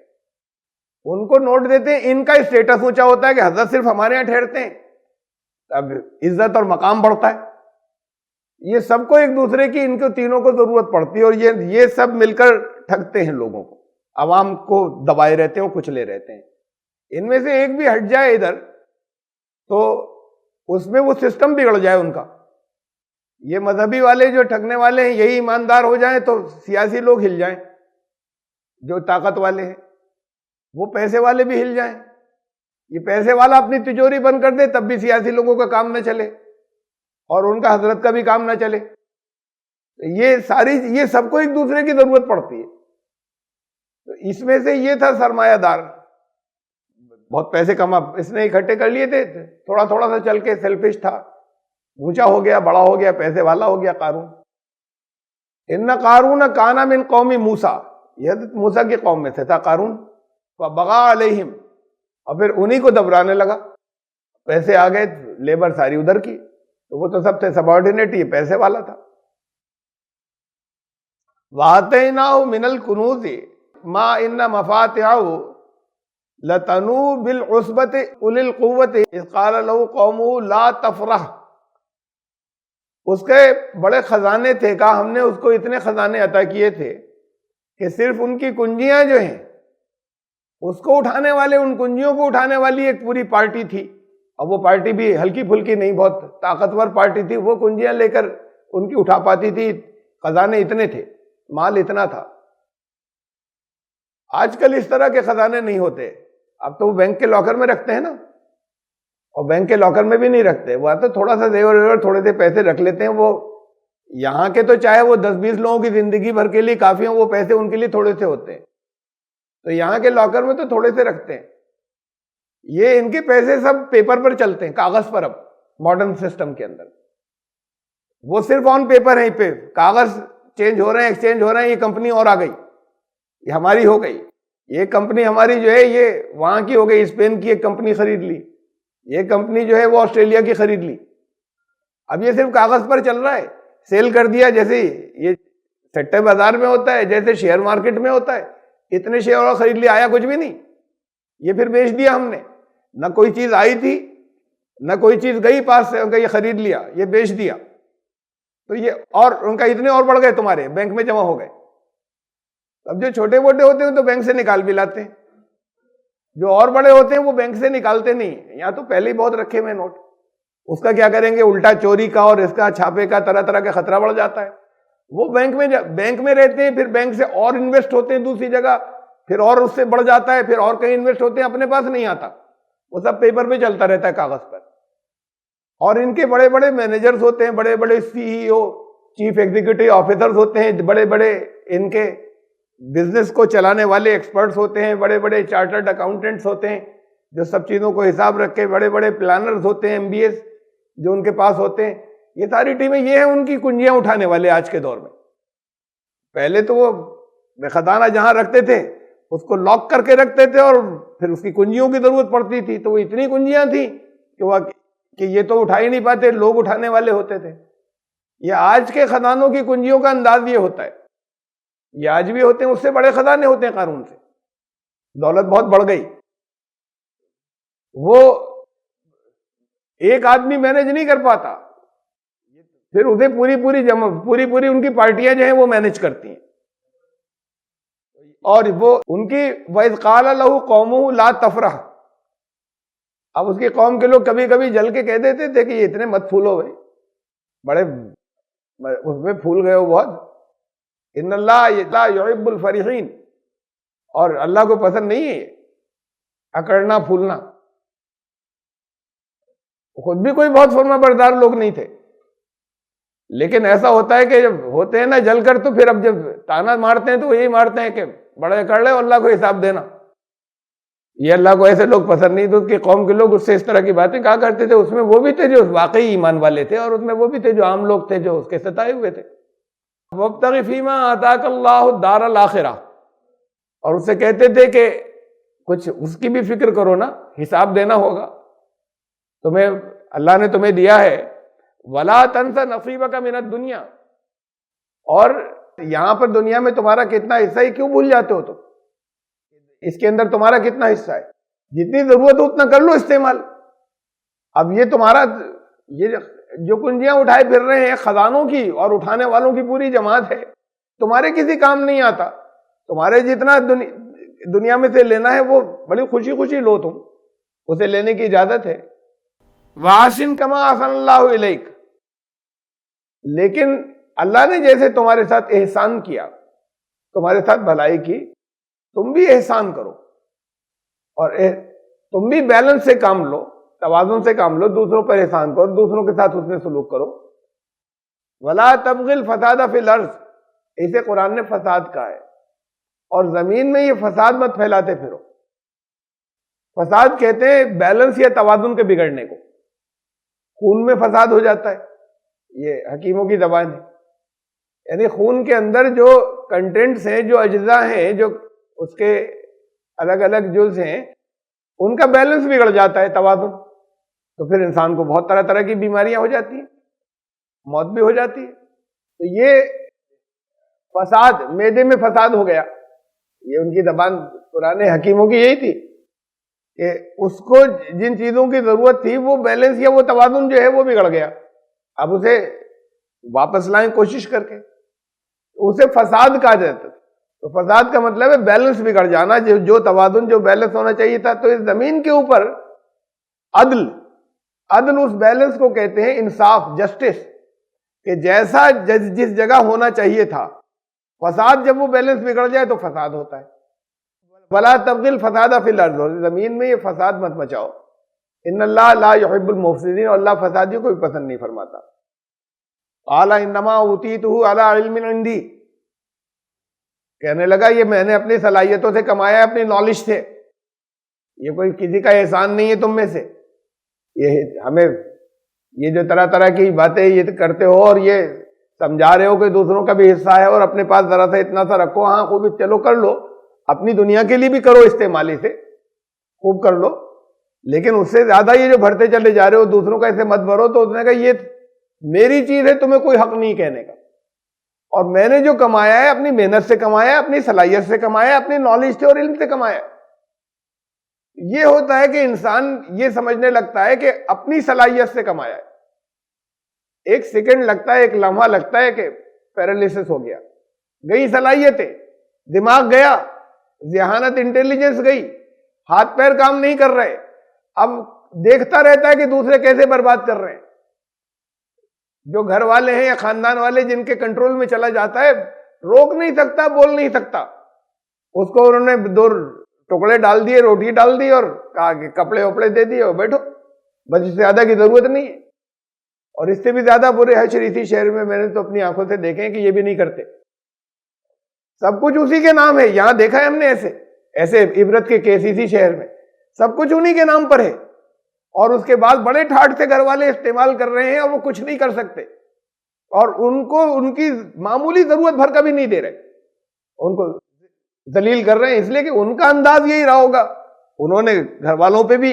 Speaker 1: ان کو نوٹ دیتے ہیں، ان کا اسٹیٹس اونچا ہوتا ہے کہ حضرت صرف ہمارے یہاں ٹھہرتے ہیں، اب عزت اور مقام بڑھتا ہے۔ یہ سب کو ایک دوسرے کی، ان کو تینوں کو ضرورت پڑتی ہے، اور یہ سب مل کر ٹھگتے ہیں لوگوں کو، عوام کو دبائے رہتے ہیں اور کچلے رہتے ہیں۔ ان میں سے ایک بھی ہٹ جائے ادھر تو اس میں وہ سسٹم بگڑ جائے ان کا۔ یہ مذہبی والے جو ٹھگنے والے ہیں یہی ایماندار ہو جائیں تو سیاسی لوگ ہل جائیں، جو طاقت والے ہیں، وہ پیسے والے بھی ہل جائیں۔ یہ پیسے والا اپنی تجوری بند کر دے تب بھی سیاسی لوگوں کا کام نہ چلے، اور ان کا حضرت کا بھی کام نہ چلے۔ یہ سب کو ایک دوسرے کی ضرورت پڑتی ہے۔ تو اس میں سے یہ تھا سرمایہ دار، بہت پیسے اس نے اکٹھے کر لیے تھے، تھوڑا تھوڑا سا چل کے سیلفش تھا، اونچا ہو گیا، بڑا ہو گیا، پیسے والا ہو گیا قارون۔ ان قارون کان من قوم موسیٰ، یہ حضرت موسیٰ کی قوم میں سے تھا قارون، فبغى علیہم، اور پھر انہی کو دبرانے لگا۔ پیسے آ گئے، لیبر ساری ادھر کی، تو وہ تو سب سے سبارڈینیٹ، یہ پیسے والا تھا۔ وَآتَيْنَاهُ مِنَ الْكُنُوزِ مَا إِنَّ مَفَاتِحَهُ لَتَنُوءُ بِالْعُصْبَةِ أُولِي الْقُوَّةِ إِذْ قَالَ لَهُ قَوْمُهُ لَا تَفْرَحْ، اس کے بڑے خزانے تھے، کہا ہم نے اس کو اتنے خزانے عطا کیے تھے کہ صرف ان کی کنجیاں جو ہیں اس کو اٹھانے والے، ان کنجیوں کو اٹھانے والی ایک پوری پارٹی تھی، اور وہ پارٹی بھی ہلکی پھلکی نہیں، بہت طاقتور پارٹی تھی، وہ کنجیاں لے کر ان کی اٹھا پاتی تھی، خزانے اتنے تھے، مال اتنا تھا۔ آج کل اس طرح کے خزانے نہیں ہوتے، اب تو وہ بینک کے لاکر میں رکھتے ہیں نا، اور بینک کے لاکر میں بھی نہیں رکھتے، وہ آتے تھوڑا سا زیور تھوڑے سے پیسے رکھ لیتے ہیں، وہ یہاں کے تو چاہے وہ 10-20 لوگوں کی زندگی بھر کے لیے کافی ہوں، وہ پیسے ان کے لیے تھوڑے سے ہوتے ہیں، تو یہاں کے لاکر میں تو تھوڑے سے رکھتے ہیں. یہ ان کے پیسے سب پیپر پر چلتے ہیں، کاغذ پر. اب ماڈرن سسٹم کے اندر وہ صرف آن پیپر ہے، پہ کاغذ چینج ہو رہے ہیں، ایکسچینج ہو رہے ہیں. یہ کمپنی اور آ گئی، یہ ہماری ہو گئی. یہ کمپنی ہماری جو ہے یہ وہاں کی ہو گئی، اسپین کی ایک کمپنی خرید لی. یہ کمپنی جو ہے وہ آسٹریلیا کی خرید لی. اب یہ صرف کاغذ پر چل رہا ہے، سیل کر دیا. جیسے یہ سٹے بازار میں ہوتا ہے، جیسے شیئر مارکیٹ میں ہوتا ہے، اتنے شیئر اور خرید لیا، آیا کچھ بھی نہیں، یہ پھر بیچ دیا ہم نے. نہ کوئی چیز آئی تھی، نہ کوئی چیز گئی پاس سے، ان کا یہ خرید لیا، یہ بیچ دیا. تو یہ اور ان کا اتنے اور بڑھ گئے، تمہارے بینک میں جمع ہو گئے. اب جو چھوٹے موٹے ہوتے ہیں تو بینک سے نکال بھی لاتے ہیں، جو اور بڑے ہوتے ہیں وہ بینک سے نکالتے نہیں. یہاں تو پہلے ہی بہت رکھے ہوئے نوٹ، اس کا کیا کریں گے؟ الٹا چوری کا اور اس کا چھاپے کا طرح طرح کا خطرہ بڑھ جاتا ہے. وہ بینک میں رہتے ہیں، پھر بینک سے اور انویسٹ ہوتے ہیں دوسری جگہ، پھر اور اس سے بڑھ جاتا ہے، پھر اور کہیں انویسٹ ہوتے ہیں، اپنے پاس نہیں آتا، وہ سب پیپر پہ چلتا رہتا ہے، کاغذ پر. اور ان کے بڑے بڑے مینیجرز ہوتے ہیں، بڑے بڑے CEO، چیف ایگزیکٹو آفیسرز ہوتے ہیں، بڑے بڑے ان کے بزنس کو چلانے والے ایکسپرٹس ہوتے ہیں، بڑے بڑے چارٹرڈ اکاؤنٹنٹس ہوتے ہیں جو سب چیزوں کو حساب رکھے، بڑے بڑے پلانرز ہوتے ہیں، MBAs جو ان کے پاس ہوتے ہیں. یہ ساری ٹیمیں یہ ہیں ان کی کنجیاں اٹھانے والے آج کے دور میں. پہلے تو وہ خزانہ جہاں رکھتے تھے اس کو لاک کر کے رکھتے تھے، اور پھر اس کی کنجیوں کی ضرورت پڑتی تھی تو وہ اتنی کنجیاں تھیں کہ یہ تو اٹھا ہی نہیں پاتے، لوگ اٹھانے والے ہوتے تھے. یہ آج کے خزانوں کی کنجیوں کا انداز یہ ہوتا ہے، یہ آج بھی ہوتے ہیں، اس سے بڑے خزانے ہوتے ہیں قارون سے. دولت بہت بڑھ گئی، وہ ایک آدمی مینج نہیں کر پاتا، پھر اسے پوری ان کی پارٹیاں جو ہیں وہ مینج کرتی ہیں. اور وہ ان کی وَإِذْ قَالَ لَهُ قَوْمُهُ لَا تَفْرَحْ. اب اس کی قوم کے لوگ کبھی کبھی جل کے کہہ دیتے تھے کہ یہ اتنے مت پھولو بھائی، بڑے اس میں پھول گئے ہو بہت. ان اللہ لا يحب الفرحین، اور اللہ کو پسند نہیں ہے اکڑنا پھولنا. خود بھی کوئی بہت فرما بردار لوگ نہیں تھے، لیکن ایسا ہوتا ہے کہ جب ہوتے ہیں نا جل کر، تو پھر اب جب تانا مارتے ہیں تو وہ یہی مارتے ہیں کہ بڑے کر لے اللہ کو حساب دینا. یہ اللہ کو ایسے لوگ پسند نہیں. تو اس کی قوم کے لوگ اس سے اس طرح کی باتیں کہا کرتے تھے. اس میں وہ بھی تھے جو واقعی ایمان والے تھے، اور اس میں وہ بھی تھے جو عام لوگ تھے جو اس کے ستائے ہوئے تھے. وَابْتَغِ فِيمَا آتَاكَ اللَّهُ الدَّارَ الْآخِرَةَ، اور اس سے کہتے تھے کہ کچھ اس کی بھی فکر کرو نا، حساب دینا ہوگا تمہیں، اللہ نے تمہیں دیا ہے. وَلَا تَنْسَ نَصِيبَكَ مِنَ الدُّنْيَا، اور یہاں پر دنیا میں تمہارا کتنا حصہ ہے کیوں بھول جاتے ہو؟ تو اس کے اندر تمہارا کتنا حصہ ہے، جتنی ضرورت ہو اتنا کر لو استعمال. اب یہ تمہارا یہ جو کنجیاں اٹھائے پھر رہے ہیں خزانوں کی اور اٹھانے والوں کی پوری جماعت ہے، تمہارے کسی کام نہیں آتا. تمہارے جتنا دنیا میں سے لینا ہے وہ بڑی خوشی خوشی لو، تم اسے لینے کی اجازت ہے. وَأَحْسِنْ كَمَا أَحْسَنَ اللَّهُ إِلَيْكَ، لیکن اللہ نے جیسے تمہارے ساتھ احسان کیا، تمہارے ساتھ بھلائی کی، تم بھی احسان کرو، اور تم بھی بیلنس سے کام لو، توازن سے کام لو، دوسروں پر احسان کرو، دوسروں کے ساتھ حسن سلوک کرو. وَلَا تَبْغِ الْفَسَادَ فِي الْأَرْضِ، اسے قرآن نے فساد کہا ہے، اور زمین میں یہ فساد مت پھیلاتے پھرو. فساد کہتے ہیں بیلنس یا توازن کے بگڑنے کو. خون میں فساد ہو جاتا ہے، یہ حکیموں کی زبان ہے، یعنی خون کے اندر جو کنٹینٹس ہیں، جو اجزاء ہیں، جو اس کے الگ الگ جز ہیں، ان کا بیلنس بگڑ جاتا ہے، توازن. تو پھر انسان کو بہت طرح طرح کی بیماریاں ہو جاتی ہیں، موت بھی ہو جاتی ہے. تو یہ فساد، معدے میں فساد ہو گیا، یہ ان کی زبان پرانے حکیموں کی یہی تھی کہ اس کو جن چیزوں کی ضرورت تھی وہ بیلنس یا وہ توازن جو ہے وہ بگڑ گیا، اب اسے واپس لائیں کوشش کر کے، اسے فساد کہا جاتا ہے. تو فساد کا مطلب ہے بیلنس بگڑ جانا، جو توازن، جو بیلنس ہونا چاہیے تھا. تو اس زمین کے اوپر عدل اس بیلنس کو کہتے ہیں انصاف، جسٹس، کہ جیسا جس جگہ ہونا چاہیے تھا. فساد جب وہ بیلنس بگڑ جائے تو فساد ہوتا ہے. وَلَا تَبْغِ الْفَسَادَ فِي الْأَرْضِ، زمین میں یہ فساد مت مچاؤ. ان اللہ لا يحب المفسدین، اور اللہ فسادیوں کو بھی پسند نہیں فرماتا. قال انما اوتیتہ علی علم عندی، کہنے لگا یہ میں نے اپنی صلاحیتوں سے کمایا ہے، اپنی نالج سے، یہ کوئی کسی کا احسان نہیں ہے تم میں سے۔ یہ ہمیں یہ جو طرح طرح کی باتیں یہ کرتے ہو اور یہ سمجھا رہے ہو کہ دوسروں کا بھی حصہ ہے اور اپنے پاس ذرا سا اتنا سا رکھو، ہاں خوب چلو کر لو، اپنی دنیا کے لیے بھی کرو استعمالی سے، خوب کر لو، لیکن اس سے زیادہ یہ جو بھرتے چلے جا رہے ہو دوسروں کا ایسے مت بھرو۔ تو اس نے کہا یہ میری چیز ہے، تمہیں کوئی حق نہیں کہنے کا، اور میں نے جو کمایا ہے اپنی محنت سے کمایا ہے، اپنی صلاحیت سے کمایا ہے، اپنی نالج سے اور علم سے کمایا ہے۔ یہ ہوتا ہے کہ انسان یہ سمجھنے لگتا ہے کہ اپنی صلاحیت سے کمایا ہے، ایک سیکنڈ لگتا ہے، ایک لمحہ لگتا ہے کہ پیرالیسس ہو گیا، گئی صلاحیتیں، دماغ گیا، ذہانت انٹیلیجنس گئی، ہاتھ پیر کام نہیں کر رہے، اب دیکھتا رہتا ہے کہ دوسرے کیسے برباد کر رہے ہیں۔ جو گھر والے ہیں یا خاندان والے جن کے کنٹرول میں چلا جاتا ہے، روک نہیں سکتا، بول نہیں سکتا، اس کو انہوں نے 2 ٹکڑے ڈال دیے، روٹی ڈال دی اور کہا کہ کپڑے وپڑے دے دیے اور بیٹھو، بس اس سے زیادہ کی ضرورت نہیں ہے۔ اور اس سے بھی زیادہ برے ہے شریفی شہر میں نے تو اپنی آنکھوں سے دیکھے ہیں کہ یہ بھی نہیں کرتے، سب کچھ اسی کے نام ہے۔ یہاں دیکھا ہے ہم نے ایسے عبرت کے کیس اسی شہر میں، سب کچھ انہی کے نام پر ہے، اور اس کے بعد بڑے ٹھاٹ سے گھر والے استعمال کر رہے ہیں اور وہ کچھ نہیں کر سکتے، اور ان کو ان کی معمولی ضرورت بھر کا بھی نہیں دے رہے، ان کو ذلیل کر رہے ہیں، اس لیے کہ ان کا انداز یہی رہا ہوگا، انہوں نے گھر والوں پہ بھی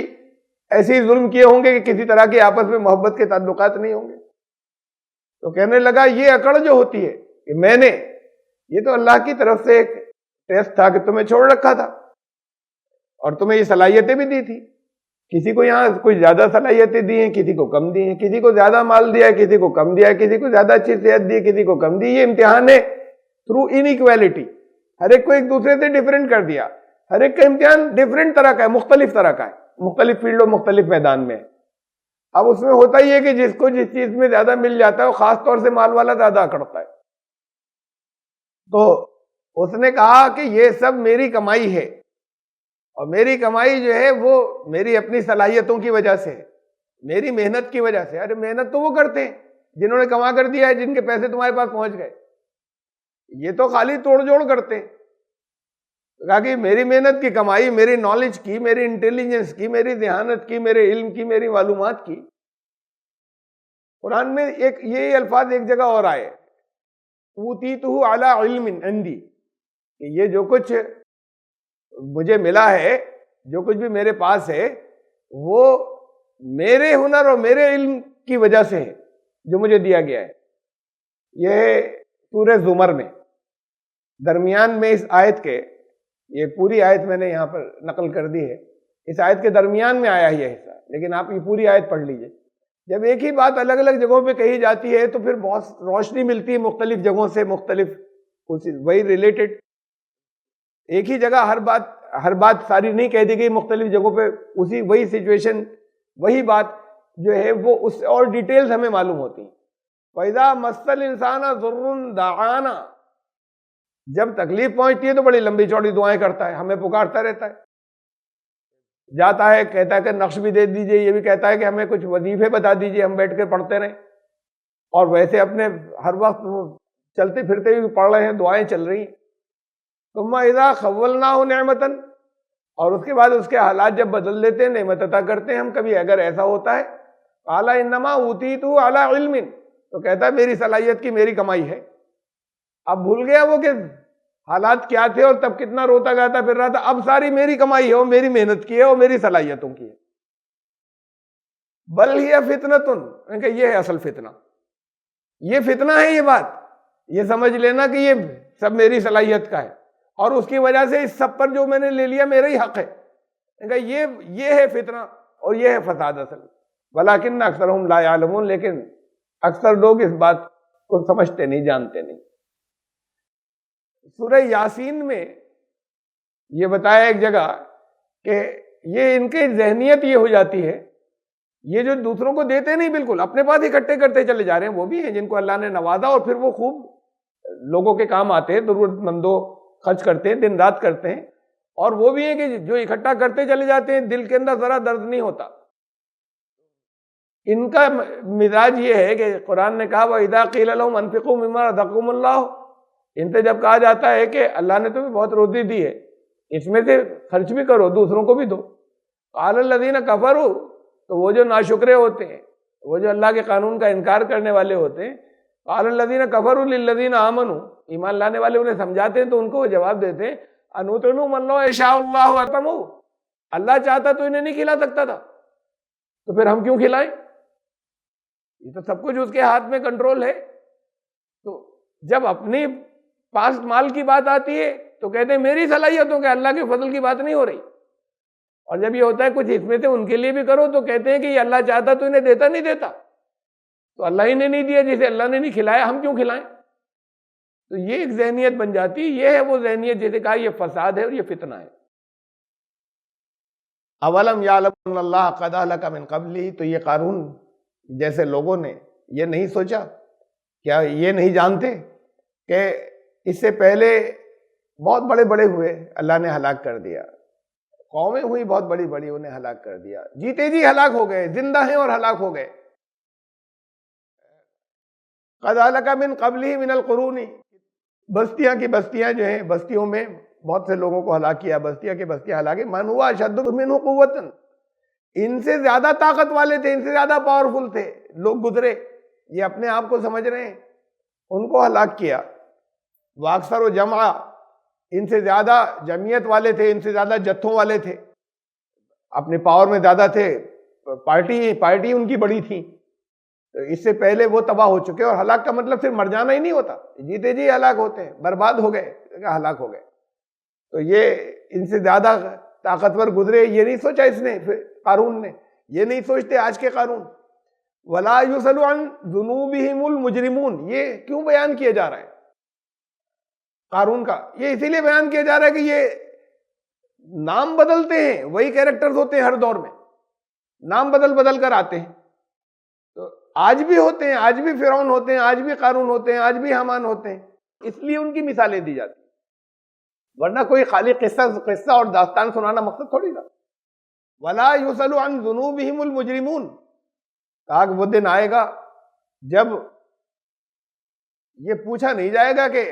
Speaker 1: ایسے ہی ظلم کیے ہوں گے کہ کسی طرح کے آپس میں محبت کے تعلقات نہیں ہوں گے۔ تو کہنے لگا یہ اکڑ جو ہوتی ہے کہ میں نے، یہ تو اللہ کی طرف سے ایک ٹیسٹ تھا کہ تمہیں چھوڑ رکھا تھا اور تمہیں یہ صلاحیتیں بھی دی تھی، کسی کو یہاں کوئی زیادہ صلاحیتیں دی ہیں، کسی کو کم دی ہیں، کسی کو زیادہ مال دیا ہے، کسی کو کم دیا ہے، کسی کو زیادہ اچھی صحت دی ہے، کسی کو کم دی۔ یہ امتحان ہے تھرو انیکویلٹی، ہر ایک کو ایک دوسرے سے ڈیفرنٹ کر دیا، ہر ایک کا امتحان ڈیفرنٹ طرح کا ہے، مختلف طرح کا ہے، مختلف فیلڈ اور مختلف میدان میں ہے۔ اب اس میں ہوتا ہی ہے کہ جس کو جس چیز میں زیادہ مل جاتا ہے وہ خاص طور سے مال والا زیادہ اکڑتا ہے۔ تو اس نے کہا کہ یہ سب میری کمائی ہے، اور میری کمائی جو ہے وہ میری اپنی صلاحیتوں کی وجہ سے ہے، میری محنت کی وجہ سے۔ ارے محنت تو وہ کرتے ہیں جنہوں نے کما کر دیا ہے، جن کے پیسے تمہارے پاس پہنچ گئے، یہ تو خالی توڑ جوڑ کرتے ہیں۔ کہا کہ میری محنت کی کمائی، میری نالج کی، میری انٹیلیجنس کی، میری ذہانت کی، میرے علم کی، میری معلومات کی۔ قرآن میں ایک یہ الفاظ ایک جگہ اور آئے، اوتیتہ علی علم عندی، کہ یہ جو کچھ مجھے ملا ہے، جو کچھ بھی میرے پاس ہے، وہ میرے ہنر اور میرے علم کی وجہ سے ہے جو مجھے دیا گیا ہے۔ یہ سورہ زمر میں درمیان میں اس آیت کے، یہ پوری آیت میں نے یہاں پر نقل کر دی ہے، اس آیت کے درمیان میں آیا یہ حصہ، لیکن آپ یہ پوری آیت پڑھ لیجئے۔ جب ایک ہی بات الگ الگ جگہوں پہ کہی جاتی ہے تو پھر بہت روشنی ملتی ہے مختلف جگہوں سے، مختلف وہی ریلیٹڈ، ایک ہی جگہ ہر بات ساری نہیں کہہ دی گئی، مختلف جگہوں پہ وہی سچویشن، وہی بات جو ہے وہ اس سے اور ڈیٹیلز ہمیں معلوم ہوتی ہیں۔ فَإِذَا مَسَّ الْإِنسَانَ ضُرٌّ دَعَانَا، جب تکلیف پہنچتی ہے تو بڑی لمبی چوڑی دعائیں کرتا ہے، ہمیں پکارتا رہتا ہے، جاتا ہے کہتا ہے کہ نقش بھی دے دیجئے، یہ بھی کہتا ہے کہ ہمیں کچھ وظیفے بتا دیجئے، ہم بیٹھ کے پڑھتے رہیں، اور ویسے اپنے ہر وقت چلتے پھرتے بھی پڑھ رہے ہیں، دعائیں چل رہی ہیں۔ ثم اذا خولناه نعمتاً، اور اس کے بعد اس کے حالات جب بدل دیتے ہیں، نعمت عطا کرتے ہیں ہم کبھی، اگر ایسا ہوتا ہے، قال انما اوتیتہ علی علم، تو کہتا ہے میری صلاحیت کی، میری کمائی ہے۔ اب بھول گیا وہ کہ حالات کیا تھے اور تب کتنا روتا گاتا پھر رہا تھا، اب ساری میری کمائی ہے، وہ میری محنت کی ہے، وہ میری صلاحیتوں کی ہے۔ بل ہی فتنۃ، کہ یہ ہے اصل فتنہ، یہ فتنہ ہے، یہ بات یہ سمجھ لینا کہ یہ سب میری صلاحیت کا ہے، اور اس کی وجہ سے اس سب پر جو میں نے لے لیا میرا ہی حق ہے۔ یہ ہے فتنہ اور یہ ہے فساد اصل، ولکن اکثرهم لا یعلمون، لیکن اکثر لوگ اس بات کو سمجھتے نہیں، جانتے نہیں۔ سورہ یاسین میں یہ بتایا ایک جگہ کہ یہ ان کی ذہنیت یہ ہو جاتی ہے، یہ جو دوسروں کو دیتے نہیں، بالکل اپنے پاس اکٹھے کرتے چلے جا رہے ہیں، وہ بھی ہیں جن کو اللہ نے نوازا اور پھر وہ خوب لوگوں کے کام آتے ہیں، ضرورت مندوں خرچ کرتے ہیں، دن رات کرتے ہیں، اور وہ بھی ہیں کہ جو اکٹھا کرتے چلے جاتے ہیں، دل کے اندر ذرا درد نہیں ہوتا۔ ان کا مزاج یہ ہے کہ قرآن نے کہا وَإِذَا قِيلَ لَهُمْ أَنفِقُوا مِمَّا رَزَقَكُمُ اللَّهُ، ان سے جب کہا جاتا ہے کہ اللہ نے تمہیں بہت روزی دی ہے، اس میں سے خرچ بھی کرو، دوسروں کو بھی دو، قَالَ الَّذِينَ كَفَرُوا، تو وہ جو ناشکرے ہوتے ہیں، وہ جو اللہ کے قانون کا انکار کرنے والے ہوتے ہیں، قَالَ الَّذِينَ كَفَرُوا لِلَّذِينَ آمَنُوا، ایمان لانے والے انہیں سمجھاتے ہیں تو ان کو وہ جواب دیتے ہیں أَنُطْعِمُ مَن لَّوْ يَشَاءُ اللَّهُ أَطْعَمَهُ، اللہ چاہتا تو انہیں نہیں کھلا سکتا تھا، تو پھر ہم کیوں کھلائیں؟ یہ تو سب کچھ اس کے ہاتھ میں کنٹرول ہے۔ تو جب اپنی پاس مال کی بات آتی ہے تو کہتے ہیں میری صلاحیتوں کے، اللہ کے فضل کی بات نہیں ہو رہی، اور جب یہ ہوتا ہے کچھ اس میں سے ان کے لیے بھی کرو تو کہتے ہیں کہ یہ اللہ چاہتا تو انہیں دیتا نہیں دیتا، تو اللہ ہی نے نہیں دیا، جسے اللہ نے نہیں کھلایا ہم کیوں کھلائیں؟ تو یہ ایک ذہنیت بن جاتی، یہ ہے وہ ذہنیت جسے کہا یہ فساد ہے اور یہ فتنہ ہے۔ اولم یعلم ان اللہ قد اہلک من قبلہ، تو یہ قارون جیسے لوگوں نے یہ نہیں سوچا، کیا یہ نہیں جانتے کہ اس سے پہلے بہت بڑے بڑے ہوئے، اللہ نے ہلاک کر دیا، قومیں ہوئی بہت بڑی بڑی، انہیں ہلاک کر دیا، جیتے جی ہلاک ہو گئے، زندہ ہیں اور ہلاک ہو گئے۔ قد اہلک من قبلہ من القرون، بستیاں کی بستیاں جو ہیں، بستیوں میں بہت سے لوگوں کو ہلاک کیا، بستیاں کی بستیاں ہلاک، من ہوا اشد منہ قوۃ، ان سے زیادہ طاقت والے تھے، ان سے زیادہ پاورفل تھے لوگ گزرے، یہ اپنے آپ کو سمجھ رہے ہیں، ان کو ہلاک کیا۔ واکثر و جمع، ان سے زیادہ جمعیت والے تھے، ان سے زیادہ جتھوں والے تھے، اپنے پاور میں زیادہ تھے، پارٹی ان کی بڑی تھی، تو اس سے پہلے وہ تباہ ہو چکے، اور ہلاک کا مطلب صرف مر جانا ہی نہیں ہوتا، جیتے جی ہلاک ہوتے ہیں، برباد ہو گئے، ہلاک ہو گئے۔ تو یہ ان سے زیادہ طاقتور گزرے، یہ نہیں سوچا اس نے، قارون نے یہ نہیں سوچتے آج کے قارون۔ وَلَا يُسْأَلُ عَنْ ذُنُوبِهِمُ الْمُجْرِمُونَ، یہ کیوں بیان کیا جا رہا ہے قارون کا؟ یہ اسی لیے بیان کیا جا رہا ہے کہ یہ نام بدلتے ہیں، وہی کیریکٹرز ہوتے ہیں ہر دور میں، نام بدل بدل کر آتے ہیں، تو آج بھی ہوتے ہیں، آج بھی فرعون ہوتے ہیں، آج بھی قارون ہوتے ہیں، آج بھی حامان ہوتے ہیں، اس لیے ان کی مثالیں دی جاتی ہیں، ورنہ کوئی خالی قصہ اور داستان سنانا مقصد تھوڑی تھا۔ وَلَا يُسْأَلُ عَنْ ذُنُوبِهِمُ الْمُجْرِمُونَ، کہا کہ وہ دن آئے گا جب یہ پوچھا نہیں جائے گا کہ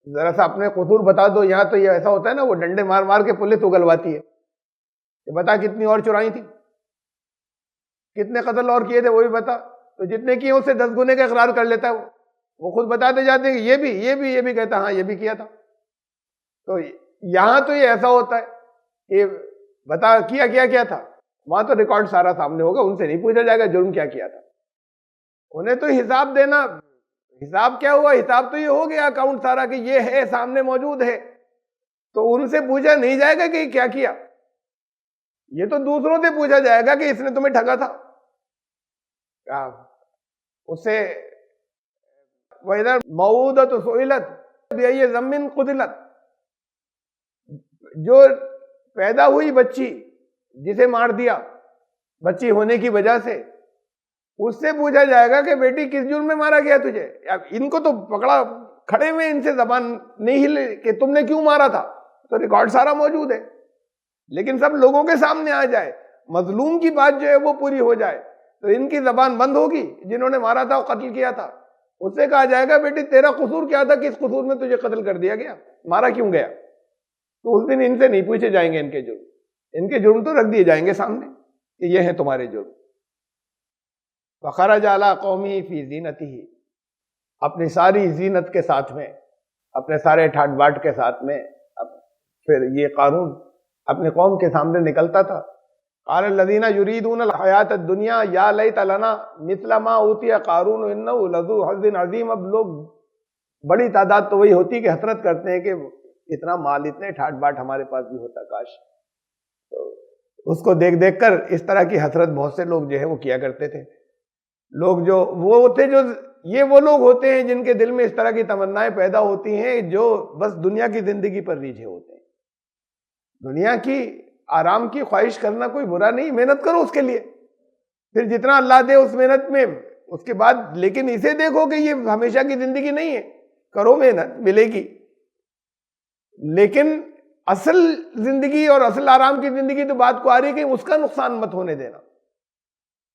Speaker 1: ذرا سا اپنے قصور بتا دو، یہاں تو یہ ایسا ہوتا ہے نا، وہ ڈنڈے مار مار کے پولیس اگلواتی ہے کہ بتا کتنی اور چرائی تھی، کتنے قتل اور کیے تھے وہ بھی بتا، تو جتنے کیے اس سے 10 گنے کا اقرار کر لیتا ہے، وہ خود بتاتے جاتے ہیں کہ یہ بھی کہتا ہاں یہ بھی کیا تھا۔ تو یہاں تو یہ ایسا ہوتا ہے کہ بتا کیا تھا، وہاں تو ریکارڈ سارا سامنے ہوگا، ان سے نہیں پوچھا جائے گا جرم کیا کیا تھا، انہیں تو حساب دینا، حساب کیا ہوا، حساب تو یہ ہو گیا اکاؤنٹ سارا کہ یہ ہے سامنے موجود ہے، تو ان سے پوچھا نہیں جائے گا کہ کیا کیا، یہ تو دوسروں سے پوچھا جائے گا کہ اس نے تمہیں ٹھگا تھا، اس سے وَإِذَا الْمَوْءُودَةُ سُئِلَتْ بِأَيِّ ذَنبٍ قُتِلَتْ، جو پیدا ہوئی بچی جسے مار دیا بچی ہونے کی وجہ سے، اس سے پوچھا جائے گا کہ بیٹی کس جرم میں مارا گیا تجھے، ان کو تو پکڑا کھڑے میں، ان سے زبان نہیں ہلے کہ تم نے کیوں مارا تھا، تو ریکارڈ سارا موجود ہے، لیکن سب لوگوں کے سامنے آ جائے، مظلوم کی بات جو ہے وہ پوری ہو جائے، تو ان کی زبان بند ہوگی، جنہوں نے مارا تھا اور قتل کیا تھا، اس سے کہا جائے گا بیٹی تیرا قصور کیا تھا، کس قصور میں تجھے قتل کر دیا گیا، مارا کیوں گیا، تو اس دن ان سے نہیں پوچھے جائیں گے ان کے جرم تو رکھ دیے جائیں گے سامنے کہ یہ ہیں تمہارے جرم۔ فخرج علی قومی فی زینتہ، اپنی ساری زینت کے ساتھ میں، اپنے سارے ٹھاٹ باٹ کے ساتھ میں، پھر یہ قارون اپنے قوم کے سامنے نکلتا تھا۔ قال الذین یریدون الحیاۃ الدنیا یا لیت لنا مثل ما اوتی قارون انہ لذو حظ عظیم۔ اب لوگ بڑی تعداد تو وہی ہوتی کہ حسرت کرتے ہیں کہ اتنا مال، اتنے ٹھاٹ باٹ ہمارے پاس بھی ہوتا کاش، تو اس کو دیکھ دیکھ کر اس طرح کی حسرت بہت سے لوگ جو ہے وہ کیا کرتے تھے، لوگ جو وہ ہوتے، جو یہ وہ لوگ ہوتے ہیں جن کے دل میں اس طرح کی تمنائیں پیدا ہوتی ہیں، جو بس دنیا کی زندگی پر ریجھے ہوتے ہیں۔ دنیا کی آرام کی خواہش کرنا کوئی برا نہیں، محنت کرو اس کے لیے، پھر جتنا اللہ دے اس محنت میں، اس کے بعد لیکن اسے دیکھو کہ یہ ہمیشہ کی زندگی نہیں ہے، کرو محنت ملے گی، لیکن اصل زندگی اور اصل آرام کی زندگی تو بات کو آ رہی ہے کہ اس کا نقصان مت ہونے دینا،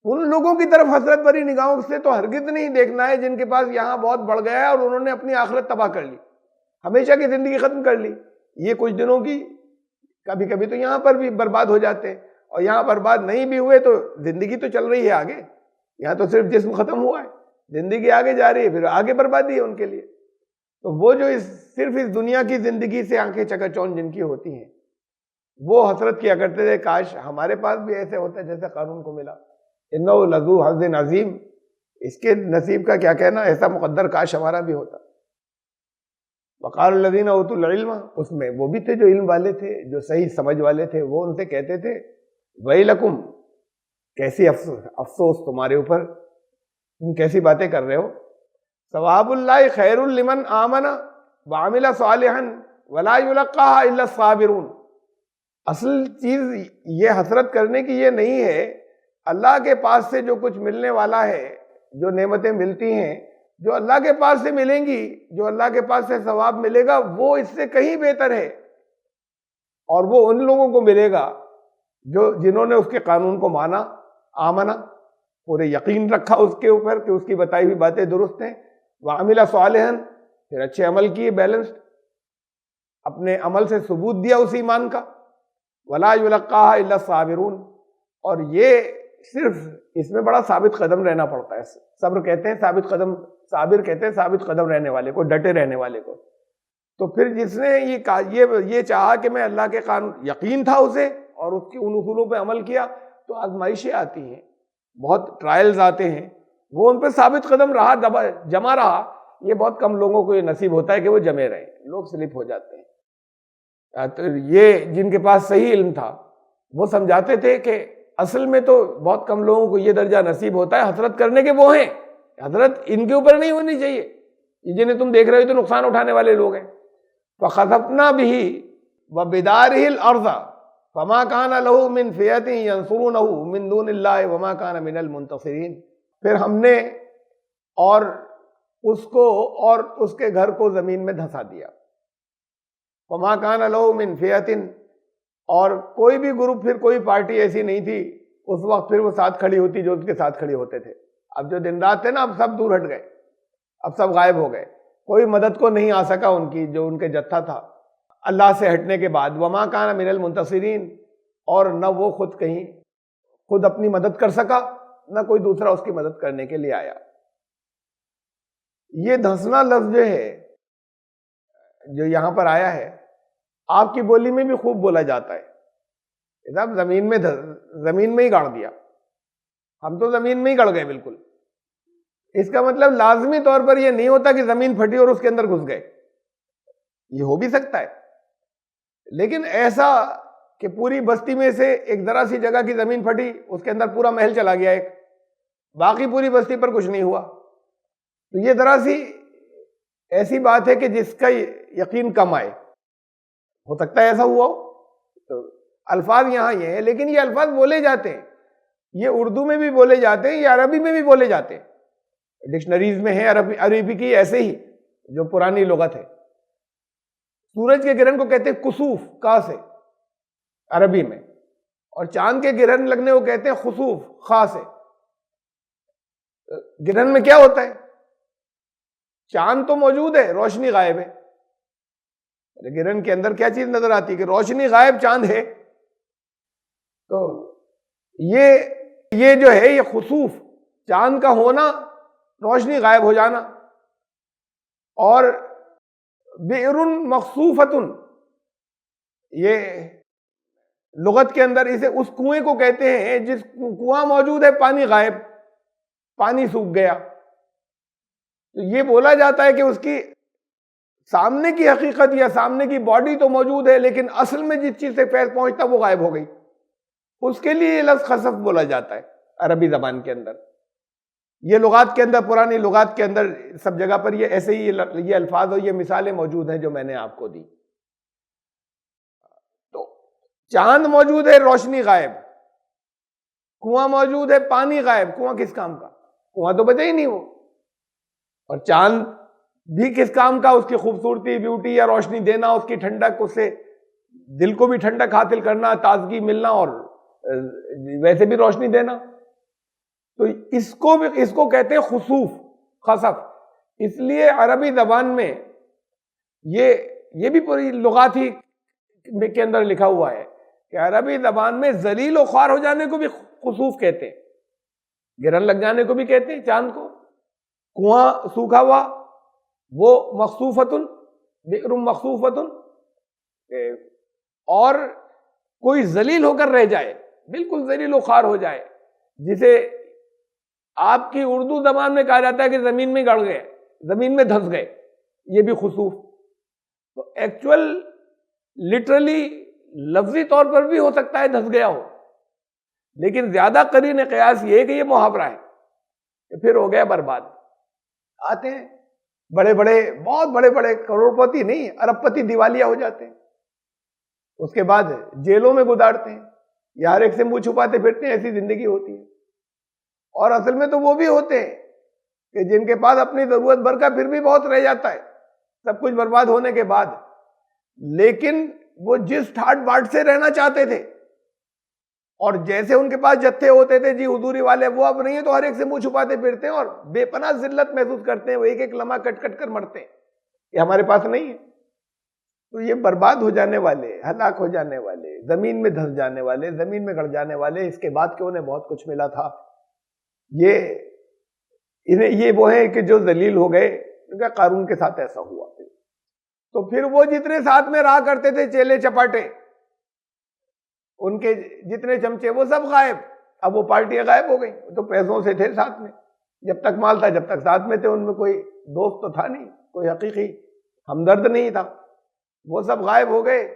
Speaker 1: ان لوگوں کی طرف حسرت بھری نگاہوں سے تو ہرگز نہیں دیکھنا ہے جن کے پاس یہاں بہت بڑھ گیا ہے اور انہوں نے اپنی آخرت تباہ کر لی، ہمیشہ کی زندگی ختم کر لی. یہ کچھ دنوں کی، کبھی کبھی تو یہاں پر بھی برباد ہو جاتے ہیں، اور یہاں برباد نہیں بھی ہوئے تو زندگی تو چل رہی ہے آگے. یہاں تو صرف جسم ختم ہوا ہے، زندگی آگے جا رہی ہے، پھر آگے بربادی ہے ان کے لیے. تو وہ جو صرف اس دنیا کی زندگی سے آنکھیں چکا چون جن کی ہوتی ہیں، وہ حسرت کیا کرتے تھے کاش ہمارے پاس بھی ایسے ہوتا جیسے قارون کو ملا. انہ لذو حظ عظیم، اس کے نصیب کا کیا کہنا، ایسا مقدر کاش ہمارا بھی ہوتا. وقال الذین اوتوا العلم، اس میں وہ بھی تھے جو علم والے تھے، جو صحیح سمجھ والے تھے، وہ ان سے کہتے تھے ویلکم، کیسی افسوس تمہارے اوپر، تم کیسی باتیں کر رہے ہو. ثواب اللہ خیر لمن آمن وعمل صالحا ولا یلقاها الا الصابرون. اصل چیز یہ حسرت کرنے کی یہ نہیں ہے، اللہ کے پاس سے جو کچھ ملنے والا ہے، جو نعمتیں ملتی ہیں، جو اللہ کے پاس سے ملیں گی، جو اللہ کے پاس سے ثواب ملے گا، وہ اس سے کہیں بہتر ہے، اور وہ ان لوگوں کو ملے گا جو جنہوں نے اس کے قانون کو مانا، آمنا، پورے یقین رکھا اس کے اوپر کہ اس کی بتائی ہوئی باتیں درست ہیں، وعمل صالحا، پھر اچھے عمل کیے، بیلنسڈ، اپنے عمل سے ثبوت دیا اس ایمان کا، ولا یلقاها الا الصابرون. اور یہ صرف اس میں بڑا ثابت قدم رہنا پڑتا ہے. صبر کہتے ہیں ثابت قدم، صابر کہتے ہیں ثابت قدم رہنے والے کو، ڈٹے رہنے والے کو. تو پھر جس نے یہ چاہا کہ میں اللہ کے قانون، یقین تھا اسے اور اس کے ان اصولوں پہ عمل کیا، تو آزمائشیں آتی ہیں، بہت ٹرائلز آتے ہیں، وہ ان پہ ثابت قدم رہا، جمع رہا. یہ بہت کم لوگوں کو یہ نصیب ہوتا ہے کہ وہ جمے رہیں، لوگ سلپ ہو جاتے ہیں. تو یہ جن کے پاس صحیح علم تھا وہ سمجھاتے تھے کہ اصل میں تو بہت کم لوگوں کو یہ درجہ نصیب ہوتا ہے، حسرت کرنے کے وہ ہیں، حسرت ان کے اوپر نہیں ہونی چاہیے. یہ جنہیں تم دیکھ رہے ہو تو نقصان اٹھانے والے لوگ ہیں. فَخَسَفْنَا بِهِ وَبِدَارِهِ الْأَرْضَ فَمَا كَانَ لَهُ مِنْ فِئَةٍ يَنْصُرُونَهُ مِنْ دُونِ اللَّهِ وَمَا كَانَ مِنَ الْمُنتَصِرِينَ. پھر ہم نے اور اس کو اور اس کے گھر کو زمین میں دھسا دیا. وَمَا كَانَ لَهُ مِنْ فِئَةٍ، اور کوئی بھی گروپ، پھر کوئی پارٹی ایسی نہیں تھی اس وقت پھر وہ ساتھ کھڑی ہوتی جو اس کے ساتھ کھڑی ہوتے تھے. اب جو دن رات تھے نا، اب سب دور ہٹ گئے، اب سب غائب ہو گئے، کوئی مدد کو نہیں آ سکا ان کی، جو ان کے جتھا تھا اللہ سے ہٹنے کے بعد. وما کان من المنتصرین، اور نہ وہ خود اپنی مدد کر سکا، نہ کوئی دوسرا اس کی مدد کرنے کے لیے آیا. یہ دھسنا لفظ جو ہے، جو یہاں پر آیا ہے، آپ کی بولی میں بھی خوب بولا جاتا ہے. صاحب زمین میں ہی گاڑ دیا، ہم تو زمین میں ہی گڑ گئے بالکل. اس کا مطلب لازمی طور پر یہ نہیں ہوتا کہ زمین پھٹی اور اس کے اندر گھس گئے، یہ ہو بھی سکتا ہے، لیکن ایسا کہ پوری بستی میں سے ایک ذرا سی جگہ کی زمین پھٹی، اس کے اندر پورا محل چلا گیا ایک، باقی پوری بستی پر کچھ نہیں ہوا. تو یہ ذرا سی ایسی بات ہے کہ جس کا یقین کم آئے، ہو سکتا ہے ایسا ہوا ہو. تو الفاظ یہاں یہ ہیں، لیکن یہ الفاظ بولے جاتے ہیں، یہ اردو میں بھی بولے جاتے ہیں، یہ عربی میں بھی بولے جاتے ہیں، ڈکشنریز میں ہیں عربی کی ایسے ہی جو پرانی لغت ہے. سورج کے گرہن کو کہتے ہیں کسوف، کا سے عربی میں، اور چاند کے گرہن لگنے کو کہتے ہیں خسوف، خا سے. گرہن میں کیا ہوتا ہے؟ چاند تو موجود ہے، روشنی غائب ہے. گرہن کے اندر کیا چیز نظر آتی ہے؟ کہ روشنی غائب، چاند ہے. تو یہ جو ہے، یہ خسوف، چاند کا ہونا، روشنی غائب ہو جانا. اور بئر مخصوفۃ، یہ لغت کے اندر اسے اس کنویں کو کہتے ہیں جس کنواں موجود ہے، پانی غائب، پانی سوکھ گیا. تو یہ بولا جاتا ہے کہ اس کی سامنے کی حقیقت یا سامنے کی باڈی تو موجود ہے، لیکن اصل میں جس چیز سے فیض پہنچتا وہ غائب ہو گئی. اس کے لیے یہ لفظ خسف بولا جاتا ہے عربی زبان کے اندر. یہ لغات کے اندر، پرانی لغات کے اندر سب جگہ پر یہ ایسے ہی یہ الفاظ اور یہ مثالیں موجود ہیں جو میں نے آپ کو دی. تو چاند موجود ہے، روشنی غائب، کنواں موجود ہے، پانی غائب. کنواں کس کام کا؟ کنواں تو بچا ہی نہیں وہ. اور چاند بھی کس کام کا؟ اس کی خوبصورتی، بیوٹی یا روشنی دینا، اس کی ٹھنڈک، اس سے دل کو بھی ٹھنڈک حاصل کرنا، تازگی ملنا، اور ویسے بھی روشنی دینا. تو اس کو کہتے ہیں خسوف، خسف. اس لیے عربی زبان میں یہ بھی پوری لغاتی کے اندر لکھا ہوا ہے کہ عربی زبان میں ذلیل و خوار ہو جانے کو بھی خسوف کہتے ہیں. گرہن لگ جانے کو بھی کہتے ہیں چاند کو. کنواں سوکھا ہوا وہ مخصوفتن، بئر مخصوفتن. اور کوئی ذلیل ہو کر رہ جائے، بالکل ذلیل و خوار ہو جائے، جسے آپ کی اردو زبان میں کہا جاتا ہے کہ زمین میں گڑ گئے، زمین میں دھس گئے، یہ بھی خسوف. تو ایکچوئل لٹرلی لفظی طور پر بھی ہو سکتا ہے دھس گیا ہو، لیکن زیادہ قرین قیاس یہ ہے کہ یہ محاورہ ہے کہ پھر ہو گیا برباد. آتے ہیں بڑے بڑے، بہت بڑے بڑے، کروڑ پتی نہیں، ارب پتی دیوالیہ ہو جاتے ہیں، اس کے بعد جیلوں میں گزارتے ہیں یا ہر ایک سے منہ چھپاتے پھرتے ہیں، ایسی زندگی ہوتی ہے. اور اصل میں تو وہ بھی ہوتے ہیں کہ جن کے پاس اپنی ضرورت بھر کا پھر بھی بہت رہ جاتا ہے سب کچھ برباد ہونے کے بعد، لیکن وہ جس ٹھاٹ باٹ سے رہنا چاہتے تھے اور جیسے ان کے پاس جتھے ہوتے تھے جی حضوری والے، وہ اب نہیں ہے، تو ہر ایک سے منہ چھپاتے پھرتے ہیں اور بے پناہ ذلت محسوس کرتے ہیں، وہ ایک ایک لمحہ کٹ کٹ کر مرتے ہیں کہ ہمارے پاس نہیں ہے. تو یہ برباد ہو جانے والے، ہلاک ہو جانے والے، زمین میں دھس جانے والے، زمین میں گڑ جانے والے، اس کے بعد کہ انہیں بہت کچھ ملا تھا، یہ وہ ہیں کہ جو ذلیل ہو گئے. کیونکہ قارون کے ساتھ ایسا ہوا. تو پھر وہ جتنے ساتھ میں رہا کرتے تھے چیلے چپاٹے، ان کے جتنے چمچے وہ سب غائب. اب وہ پارٹیاں غائب ہو گئیں. تو پیسوں سے تھے ساتھ میں، جب تک مال تھا جب تک ساتھ میں تھے، ان میں کوئی دوست تو تھا نہیں، کوئی حقیقی ہمدرد نہیں تھا. وہ سب غائب ہو گئے.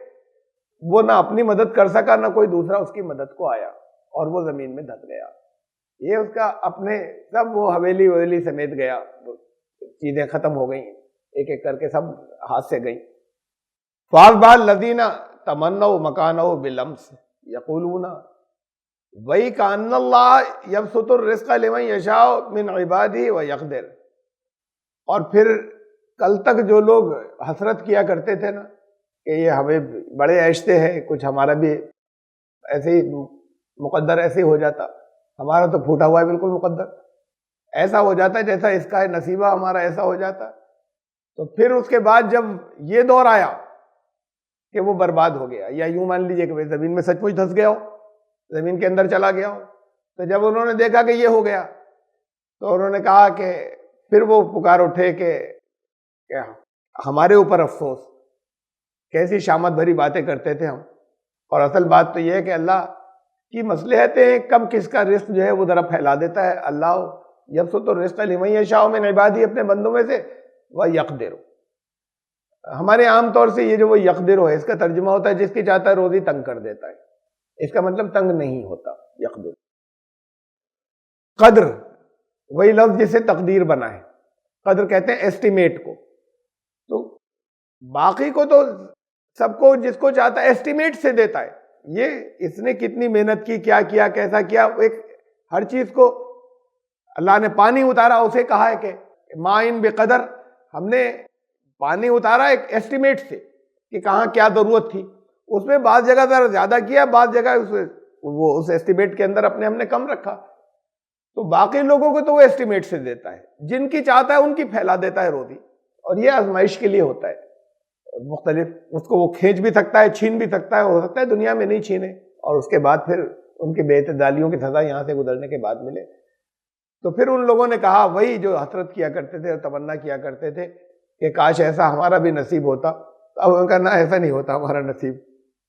Speaker 1: وہ نہ اپنی مدد کر سکا، نہ کوئی دوسرا اس کی مدد کو آیا، اور وہ زمین میں دھس گیا. یہ اس کا اپنے سب وہ حویلی ویلی سمیت گیا، چیزیں ختم ہو گئیں، ایک ایک کر کے سب ہاتھ سے گئیں. فَأَصْبَحَ الَّذِينَ تَمَنَّوْا مَكَانَهُ بِالْأَمْسِ يَقُولُونَ وَيْكَأَنَّ اللَّهَ يَبْسُطُ الرِّزْقَ لِمَن يَشَاءُ مِنْ عِبَادِهِ وَيَقْدِرُ. اور پھر کل تک جو لوگ حسرت کیا کرتے تھے نا کہ یہ ہمیں بڑے عیشتے ہیں، کچھ ہمارا بھی ایسے ہی مقدر ایسے ہی ہو جاتا، ہمارا تو پھوٹا ہوا ہے بالکل مقدر، ایسا ہو جاتا ہے جیسا اس کا ہے، نصیبہ ہمارا ایسا ہو جاتا. تو پھر اس کے بعد جب یہ دور آیا کہ وہ برباد ہو گیا، یا یوں مان لیجئے کہ زمین میں سچ مچ دھس گیا ہو، زمین کے اندر چلا گیا ہو، تو جب انہوں نے دیکھا کہ یہ ہو گیا تو انہوں نے کہا کہ پھر وہ پکار اٹھے کہ ہمارے اوپر افسوس، کیسی شامت بھری باتیں کرتے تھے ہم. اور اصل بات تو یہ ہے کہ اللہ کی مصلحتیں ہیں، کب کس کا رزق جو ہے وہ ذرا پھیلا دیتا ہے. اللہ یبسط الرزق لمن یشاء من عبادہ، اپنے بندوں میں سے، وَيَقْدِرُ. ہمارے عام طور سے یہ جو وہ یقدر ہے، اس کا ترجمہ ہوتا ہے جس کی چاہتا ہے روزی تنگ کر دیتا ہے. اس کا مطلب تنگ نہیں ہوتا. یقدر قدر وہی لفظ جسے تقدیر بنا ہے. قدر کہتے ہیں ایسٹیمیٹ کو. تو باقی کو تو سب کو جس کو چاہتا ہے ایسٹیمیٹ سے دیتا ہے. یہ اس نے کتنی محنت کی، کیا کیا، کیسا کیا، ایک ہر چیز کو اللہ نے پانی اتارا اسے کہا ہے کہ مائن بقدر، ہم نے پانی اتارا ایک ایسٹیمیٹ سے کہ کہاں کیا ضرورت تھی. اس میں بعض جگہ ذرا زیادہ کیا، بعض جگہ وہ اس ایسٹیمیٹ کے اندر ہم نے کم رکھا. تو باقی لوگوں کو تو وہ ایسٹیمیٹ سے دیتا ہے، جن کی چاہتا ہے ان کی پھیلا دیتا ہے روزی. اور یہ آزمائش کے لیے ہوتا ہے مختلف، اس کو وہ کھینچ بھی سکتا ہے، چھین بھی سکتا ہے، ہو سکتا ہے دنیا میں نہیں چھینے اور اس کے بعد پھر ان کی بے اعتدالیوں کی سزا یہاں سے گزرنے کے بعد ملے. تو پھر ان لوگوں نے کہا، وہی جو حسرت کیا کرتے تھے اور تمنا کیا کرتے تھے کہ کاش ایسا ہمارا بھی نصیب ہوتا. اب ان کا نہ ایسا نہیں ہوتا ہمارا نصیب،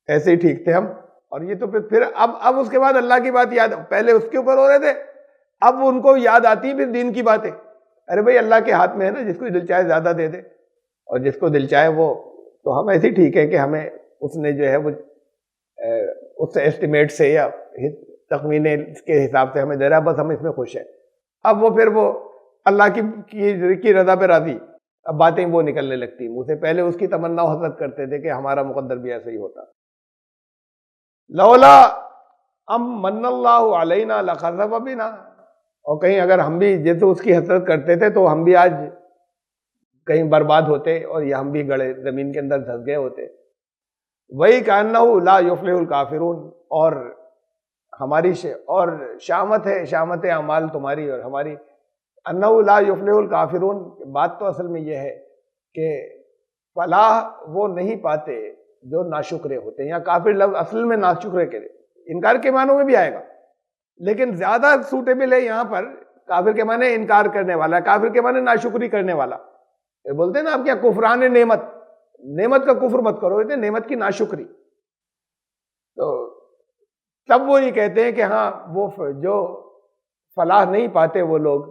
Speaker 1: ایسے ہی ٹھیک تھے ہم. اور یہ تو پھر اب اس کے بعد اللہ کی بات یاد، پہلے اس کے اوپر ہو رہے تھے، اب ان کو یاد آتی ہے پھر دین کی باتیں. ارے بھائی اللہ کے ہاتھ میں ہے نا، جس کو دل چاہے زیادہ دے دے اور جس کو دل چاہے وہ. تو ہم ایسے ہی ٹھیک ہے کہ ہمیں اس نے جو ہے وہ اس ایسٹیمیٹ سے یا تخمینے کے حساب سے ہمیں دے رہا، بس ہم اس میں خوش ہیں. اب وہ پھر وہ اللہ کی رضا پہ راضی، اب باتیں وہ نکلنے لگتی منہ سے. پہلے اس کی تمنا و حسرت کرتے تھے کہ ہمارا مقدر بھی ایسا ہی ہوتا. لولا ام من اللہ علینا لخسف بنا. اور کہیں اگر ہم بھی جیسے اس کی حسرت کرتے تھے تو ہم بھی آج کہیں برباد ہوتے اور یہ ہم بھی گڑے زمین کے اندر دھس گئے ہوتے. وہی کأنہ لا یفلح الکافرون. اور ہماری اور شامت ہے، شامت اعمال تمہاری اور ہماری. انہ لا یفلح الکافرون، بات تو اصل میں یہ ہے کہ فلاح وہ نہیں پاتے جو ناشکرے ہوتے ہیں. یا کافر لفظ اصل میں ناشکرے کے انکار کے معنوں میں بھی آئے گا، لیکن زیادہ سوٹیبل ہے یہاں پر کافر کے معنی انکار کرنے والا، کافر کے معنی ناشکری کرنے والا. یہ بولتے ہیں نا آپ کیا کفران نعمت، نعمت کا کفر مت کرو، کہتے ہیں نعمت کی ناشکری. تو تب وہ یہ کہتے ہیں کہ ہاں وہ جو فلاح نہیں پاتے وہ لوگ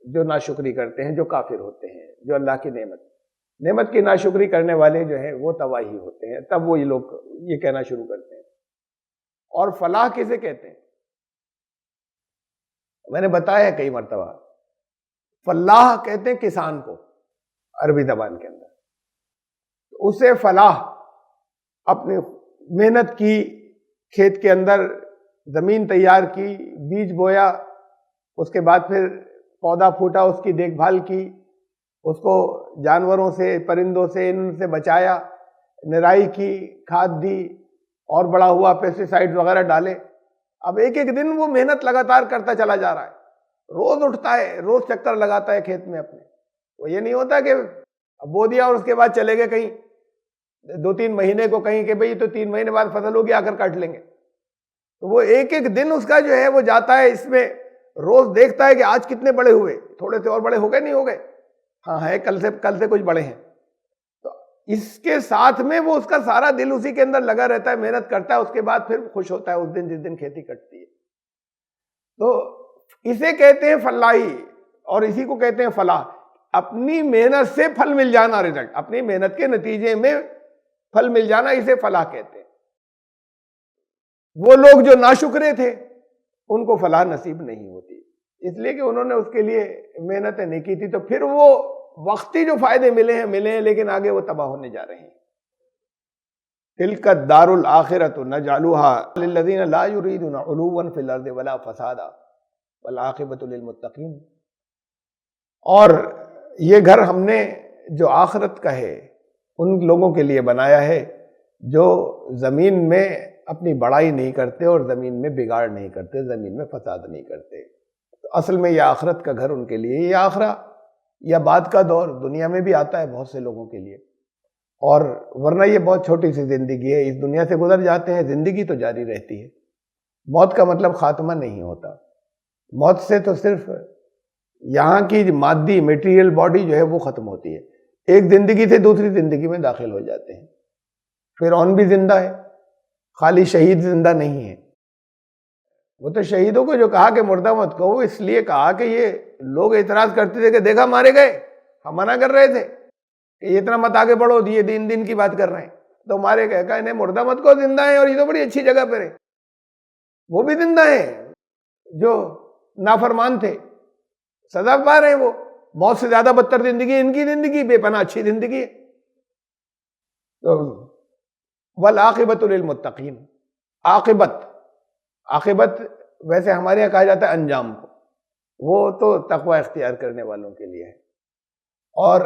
Speaker 1: جو ناشکری کرتے ہیں، جو کافر ہوتے ہیں، جو اللہ کی نعمت کی ناشکری کرنے والے جو ہیں وہ تباہی ہوتے ہیں. تب وہ یہ لوگ یہ کہنا شروع کرتے ہیں. اور فلاح کسے کہتے ہیں؟ میں نے بتایا ہے کئی مرتبہ، فلاح کہتے ہیں کسان کو عربی زبان کے اندر. اسے فلاح اپنی محنت کی، کھیت کے اندر زمین تیار کی، بیج بویا، اس کے بعد پھر پودا پھوٹا، اس کی دیکھ بھال کی، اس کو جانوروں سے، پرندوں سے، ان سے بچایا، نرائی کی، کھاد دی، اور بڑا ہوا، پیسٹی سائیڈ وغیرہ ڈالے. اب ایک ایک دن وہ محنت لگاتار کرتا چلا جا رہا ہے، روز اٹھتا ہے، روز چکر لگاتا ہے کھیت میں اپنے. وہ یہ نہیں ہوتا کہ بو دیا اور اس کے بعد چلے گئے کہیں 2-3 مہینے کو کہیں کہ بھئی تو 3 مہینے بعد فصل ہوگی آ کر کاٹ لیں گے. تو وہ ایک ایک دن اس کا جو ہے وہ جاتا ہے اس میں، روز دیکھتا ہے کہ آج کتنے بڑے ہوئے، تھوڑے سے اور بڑے ہو گئے نہیں ہو گئے، ہاں ہے کل سے کچھ بڑے ہیں. تو اس کے ساتھ میں وہ اس کا سارا دل اسی کے اندر لگا رہتا ہے، محنت کرتا ہے، اس کے بعد پھر خوش ہوتا ہے اس دن جس دن کھیتی کٹتی ہے. تو اسے کہتے ہیں فلاحی، اور اسی کو کہتے ہیں فلاح. اپنی محنت سے پھل مل جانا، رزلٹ اپنی محنت کے نتیجے میں پھل مل جانا، اسے فلاح کہتے ہیں. وہ لوگ جو ناشکرے تھے ان کو فلاح نصیب نہیں ہوتی، اس لیے کہ انہوں نے اس کے لیے محنتیں نہیں کی تھی. تو پھر وہ وقتی جو فائدے ملے ہیں لیکن آگے وہ تباہ ہونے جا رہے ہیں. تلک الدار الآخرۃ نجعلها للذین لا یریدون علوا فی الارض ولا فسادا والعاقبۃ للمتقین. اور یہ گھر ہم نے جو آخرت کا ہے ان لوگوں کے لیے بنایا ہے جو زمین میں اپنی بڑائی نہیں کرتے اور زمین میں بگاڑ نہیں کرتے، زمین میں فساد نہیں کرتے. تو اصل میں یہ آخرت کا گھر ان کے لیے، یہ آخرہ یا بعد کا دور دنیا میں بھی آتا ہے بہت سے لوگوں کے لیے. اور ورنہ یہ بہت چھوٹی سی زندگی ہے، اس دنیا سے گزر جاتے ہیں، زندگی تو جاری رہتی ہے. موت کا مطلب خاتمہ نہیں ہوتا. موت سے تو صرف یہاں کی مادی میٹیریل باڈی جو ہے وہ ختم ہوتی ہے، ایک زندگی سے دوسری زندگی میں داخل ہو جاتے ہیں. فرعون بھی زندہ ہے، خالی شہید زندہ نہیں ہے. وہ تو شہیدوں کو جو کہا کہ مردہ مت کہو، اس لیے کہا کہ یہ لوگ اعتراض کرتے تھے کہ دیکھا مارے گئے، ہم منع کر رہے تھے کہ یہ اتنا مت آگے بڑھو، یہ دن کی بات کر رہے ہیں تو مارے گئے. کہا انہیں مردہ مت کو، زندہ ہیں اور یہ تو بڑی اچھی جگہ پر ہے. وہ بھی زندہ ہیں جو نافرمان تھے، سزا پا رہے ہیں. وہ موت سے زیادہ بدتر زندگی ان کی زندگی، بے پناہ اچھی زندگی ہے. تو والعاقبۃ للمتقین. عاقبت ویسے ہمارے یہاں کہا جاتا ہے انجام کو، وہ تو تقوی اختیار کرنے والوں کے لیے ہے. اور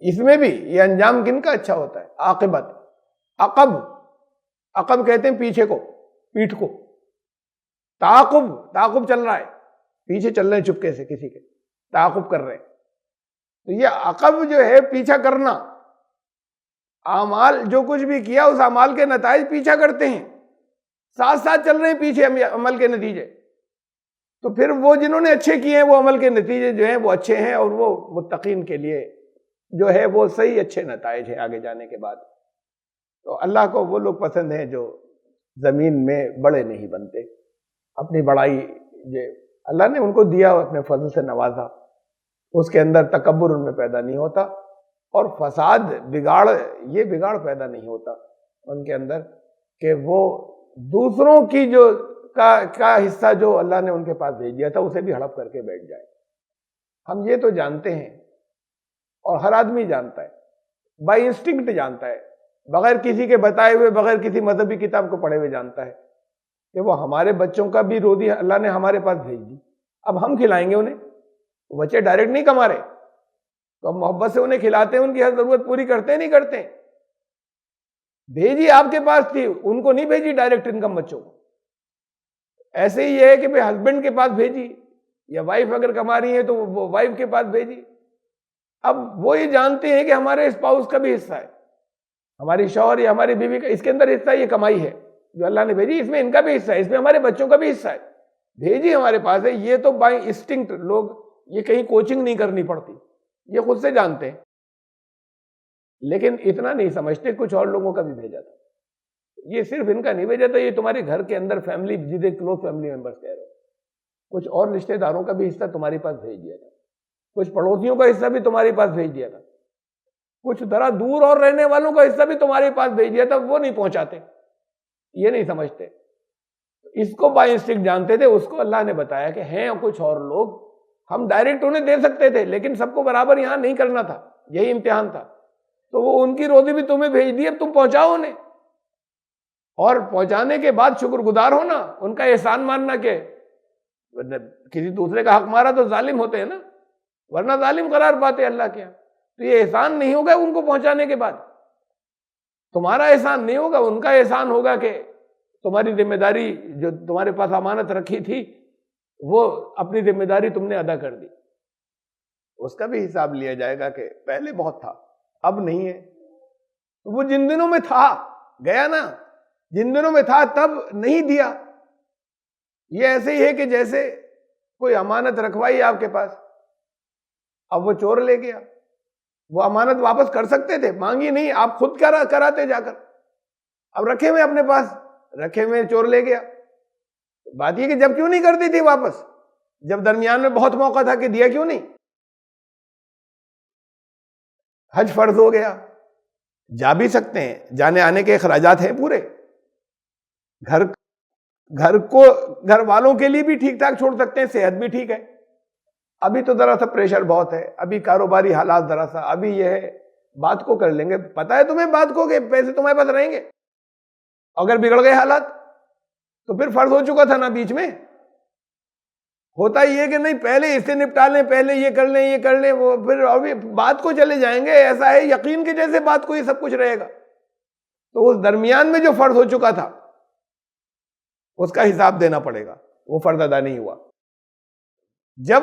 Speaker 1: اس میں بھی یہ انجام کن کا اچھا ہوتا ہے؟ عاقبت. عقب کہتے ہیں پیچھے کو، پیٹھ کو. تعاقب چل رہا ہے، پیچھے چل رہے ہیں چپکے سے کسی کے، تعاقب کر رہے ہیں. تو یہ عقب جو ہے پیچھا کرنا، اعمال جو کچھ بھی کیا اس اعمال کے نتائج پیچھا کرتے ہیں، ساتھ ساتھ چل رہے ہیں پیچھے عمل کے نتیجے. تو پھر وہ جنہوں نے اچھے کیے ہیں وہ عمل کے نتیجے جو ہیں وہ اچھے ہیں، اور وہ متقین کے لیے جو ہے وہ صحیح اچھے نتائج ہیں آگے جانے کے بعد. تو اللہ کو وہ لوگ پسند ہیں جو زمین میں بڑے نہیں بنتے، اپنی بڑائی جو اللہ نے ان کو دیا اپنے فضل سے نوازا، اس کے اندر تکبر ان میں پیدا نہیں ہوتا، اور فساد یہ بگاڑ پیدا نہیں ہوتا ان کے اندر کہ وہ دوسروں کی جو کا حصہ جو اللہ نے ان کے پاس بھیج دیا تھا اسے بھی ہڑپ کر کے بیٹھ جائے. ہم یہ تو جانتے ہیں، اور ہر آدمی جانتا ہے، بائی انسٹنکٹ جانتا ہے، بغیر کسی کے بتائے ہوئے، بغیر کسی مذہبی کتاب کو پڑھے ہوئے جانتا ہے کہ وہ ہمارے بچوں کا بھی روزی اللہ نے ہمارے پاس بھیج دی. اب ہم کھلائیں گے انہیں، بچے ڈائریکٹ نہیں کما رہے، تو ہم محبت سے انہیں کھلاتے ہیں، ان کی ہر ضرورت پوری کرتے نہیں کرتے. بھیجی آپ کے پاس تھی، ان کو نہیں بھیجی ڈائریکٹ انکم بچوں کو. ایسے ہی یہ ہے کہ بھائی ہسبینڈ کے پاس بھیجی، یا وائف اگر کما رہی ہے تو وہ وائف کے پاس بھیجی. اب وہ یہ جانتے ہیں کہ ہمارے اسپاؤس کا بھی حصہ ہے، ہماری شوہر یا ہماری بیوی کا اس کے اندر حصہ، یہ کمائی ہے جو اللہ نے بھیجی، اس میں ان کا بھی حصہ ہے، اس میں ہمارے بچوں کا بھی حصہ ہے، بھیجی ہمارے پاس ہے. یہ تو بائی انسٹنکٹ لوگ، یہ کہیں کوچنگ نہیں کرنی پڑتی، یہ خود سے جانتے ہیں. لیکن اتنا نہیں سمجھتے کچھ اور لوگوں کا بھی بھیجا تھا. یہ صرف ان کا نہیں بھیجا تھا، یہ تمہارے گھر کے اندر فیملی، جسے کلوز فیملی ممبرس کہہ رہے ہو، کچھ اور رشتہ داروں کا بھی حصہ تمہارے پاس بھیج دیا تھا، کچھ پڑوسیوں کا حصہ بھی تمہارے پاس بھیج دیا تھا، کچھ ذرا دور اور رہنے والوں کا حصہ بھی تمہارے پاس بھیج دیا تھا. وہ نہیں پہنچاتے، یہ نہیں سمجھتے. اس کو بائی انسٹنکٹ جانتے تھے. اس کو اللہ نے بتایا کہ ہیں کچھ اور لوگ، ہم ڈائریکٹ انہیں دے سکتے تھے لیکن سب کو برابر یہاں نہیں کرنا تھا، یہی امتحان تھا. تو وہ ان کی روزی بھی تمہیں بھیج دی، اب تم پہنچاؤ انہیں، اور پہنچانے کے بعد شکر گزار ہونا، ان کا احسان ماننا. کہ کسی دوسرے کا حق مارا تو ظالم ہوتے ہیں نا، ورنہ ظالم قرار پاتے اللہ کے یہاں. تو یہ احسان نہیں ہوگا ان کو پہنچانے کے بعد، تمہارا احسان نہیں ہوگا، ان کا احسان ہوگا کہ تمہاری ذمہ داری جو تمہارے پاس امانت رکھی تھی، وہ اپنی ذمہ داری تم نے ادا کر دی. اس کا بھی حساب لیا جائے گا کہ پہلے بہت تھا، اب نہیں ہے. وہ جن دنوں میں تھا گیا نا، جن دنوں میں تھا تب نہیں دیا. یہ ایسے ہی ہے کہ جیسے کوئی امانت رکھوائی آپ کے پاس، اب وہ چور لے گیا، وہ امانت واپس کر سکتے تھے، مانگی نہیں، آپ خود کراتے جا کر. اب رکھے ہوئے اپنے پاس، رکھے ہوئے چور لے گیا. بات یہ کہ جب کیوں نہیں کرتی تھی واپس، جب درمیان میں بہت موقع تھا کہ دیا کیوں نہیں. حج فرض ہو گیا، جا بھی سکتے ہیں، جانے آنے کے اخراجات ہیں پورے، گھر والوں کے لیے بھی ٹھیک ٹھاک چھوڑ سکتے ہیں، صحت بھی ٹھیک ہے. ابھی تو ذرا سا پریشر بہت ہے، ابھی کاروباری حالات ذرا سا، ابھی یہ ہے، بات کو کر لیں گے. پتا ہے تمہیں بات کو کہ پیسے تمہارے پاس رہیں گے، اگر بگڑ گئے حالات تو پھر فرض ہو چکا تھا نا. بیچ میں ہوتا ہی ہے کہ نہیں پہلے اس سے نپٹا لیں، پہلے یہ کر لیں، یہ کر لیں، وہ پھر ابھی بات کو چلے جائیں گے. ایسا ہے یقین کے جیسے بات کو یہ سب کچھ رہے گا. تو اس درمیان میں جو فرض ہو چکا تھا اس کا حساب دینا پڑے گا، وہ فرض ادا نہیں ہوا. جب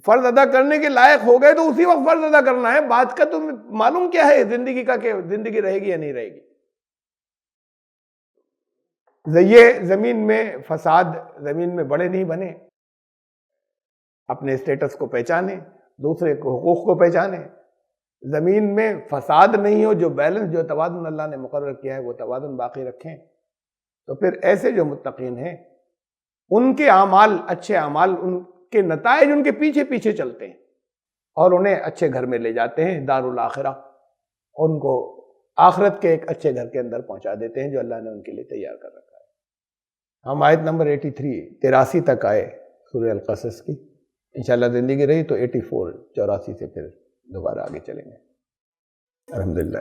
Speaker 1: فرض ادا کرنے کے لائق ہو گئے تو اسی وقت فرض ادا کرنا ہے. بات کا تم معلوم کیا ہے زندگی کا، کہ زندگی رہے گی یا نہیں رہے گی. یہ زمین میں فساد، زمین میں بڑے نہیں بنے، اپنے اسٹیٹس کو پہچانے، دوسرے کو حقوق کو پہچانے. زمین میں فساد نہیں ہو، جو بیلنس، جو توازن اللہ نے مقرر کیا ہے وہ توازن باقی رکھیں. تو پھر ایسے جو متقین ہیں ان کے اعمال، اچھے اعمال، ان کے نتائج ان کے پیچھے پیچھے چلتے ہیں اور انہیں اچھے گھر میں لے جاتے ہیں، دار الاخرہ، اور ان کو آخرت کے ایک اچھے گھر کے اندر پہنچا دیتے ہیں جو اللہ نے ان کے لیے تیار کر رکھا ہے. ہم آیت نمبر 83 تک آئے سورہ القصص کی. انشاءاللہ زندگی رہی تو 84 سے پھر دوبارہ آگے چلیں گے. الحمدللہ.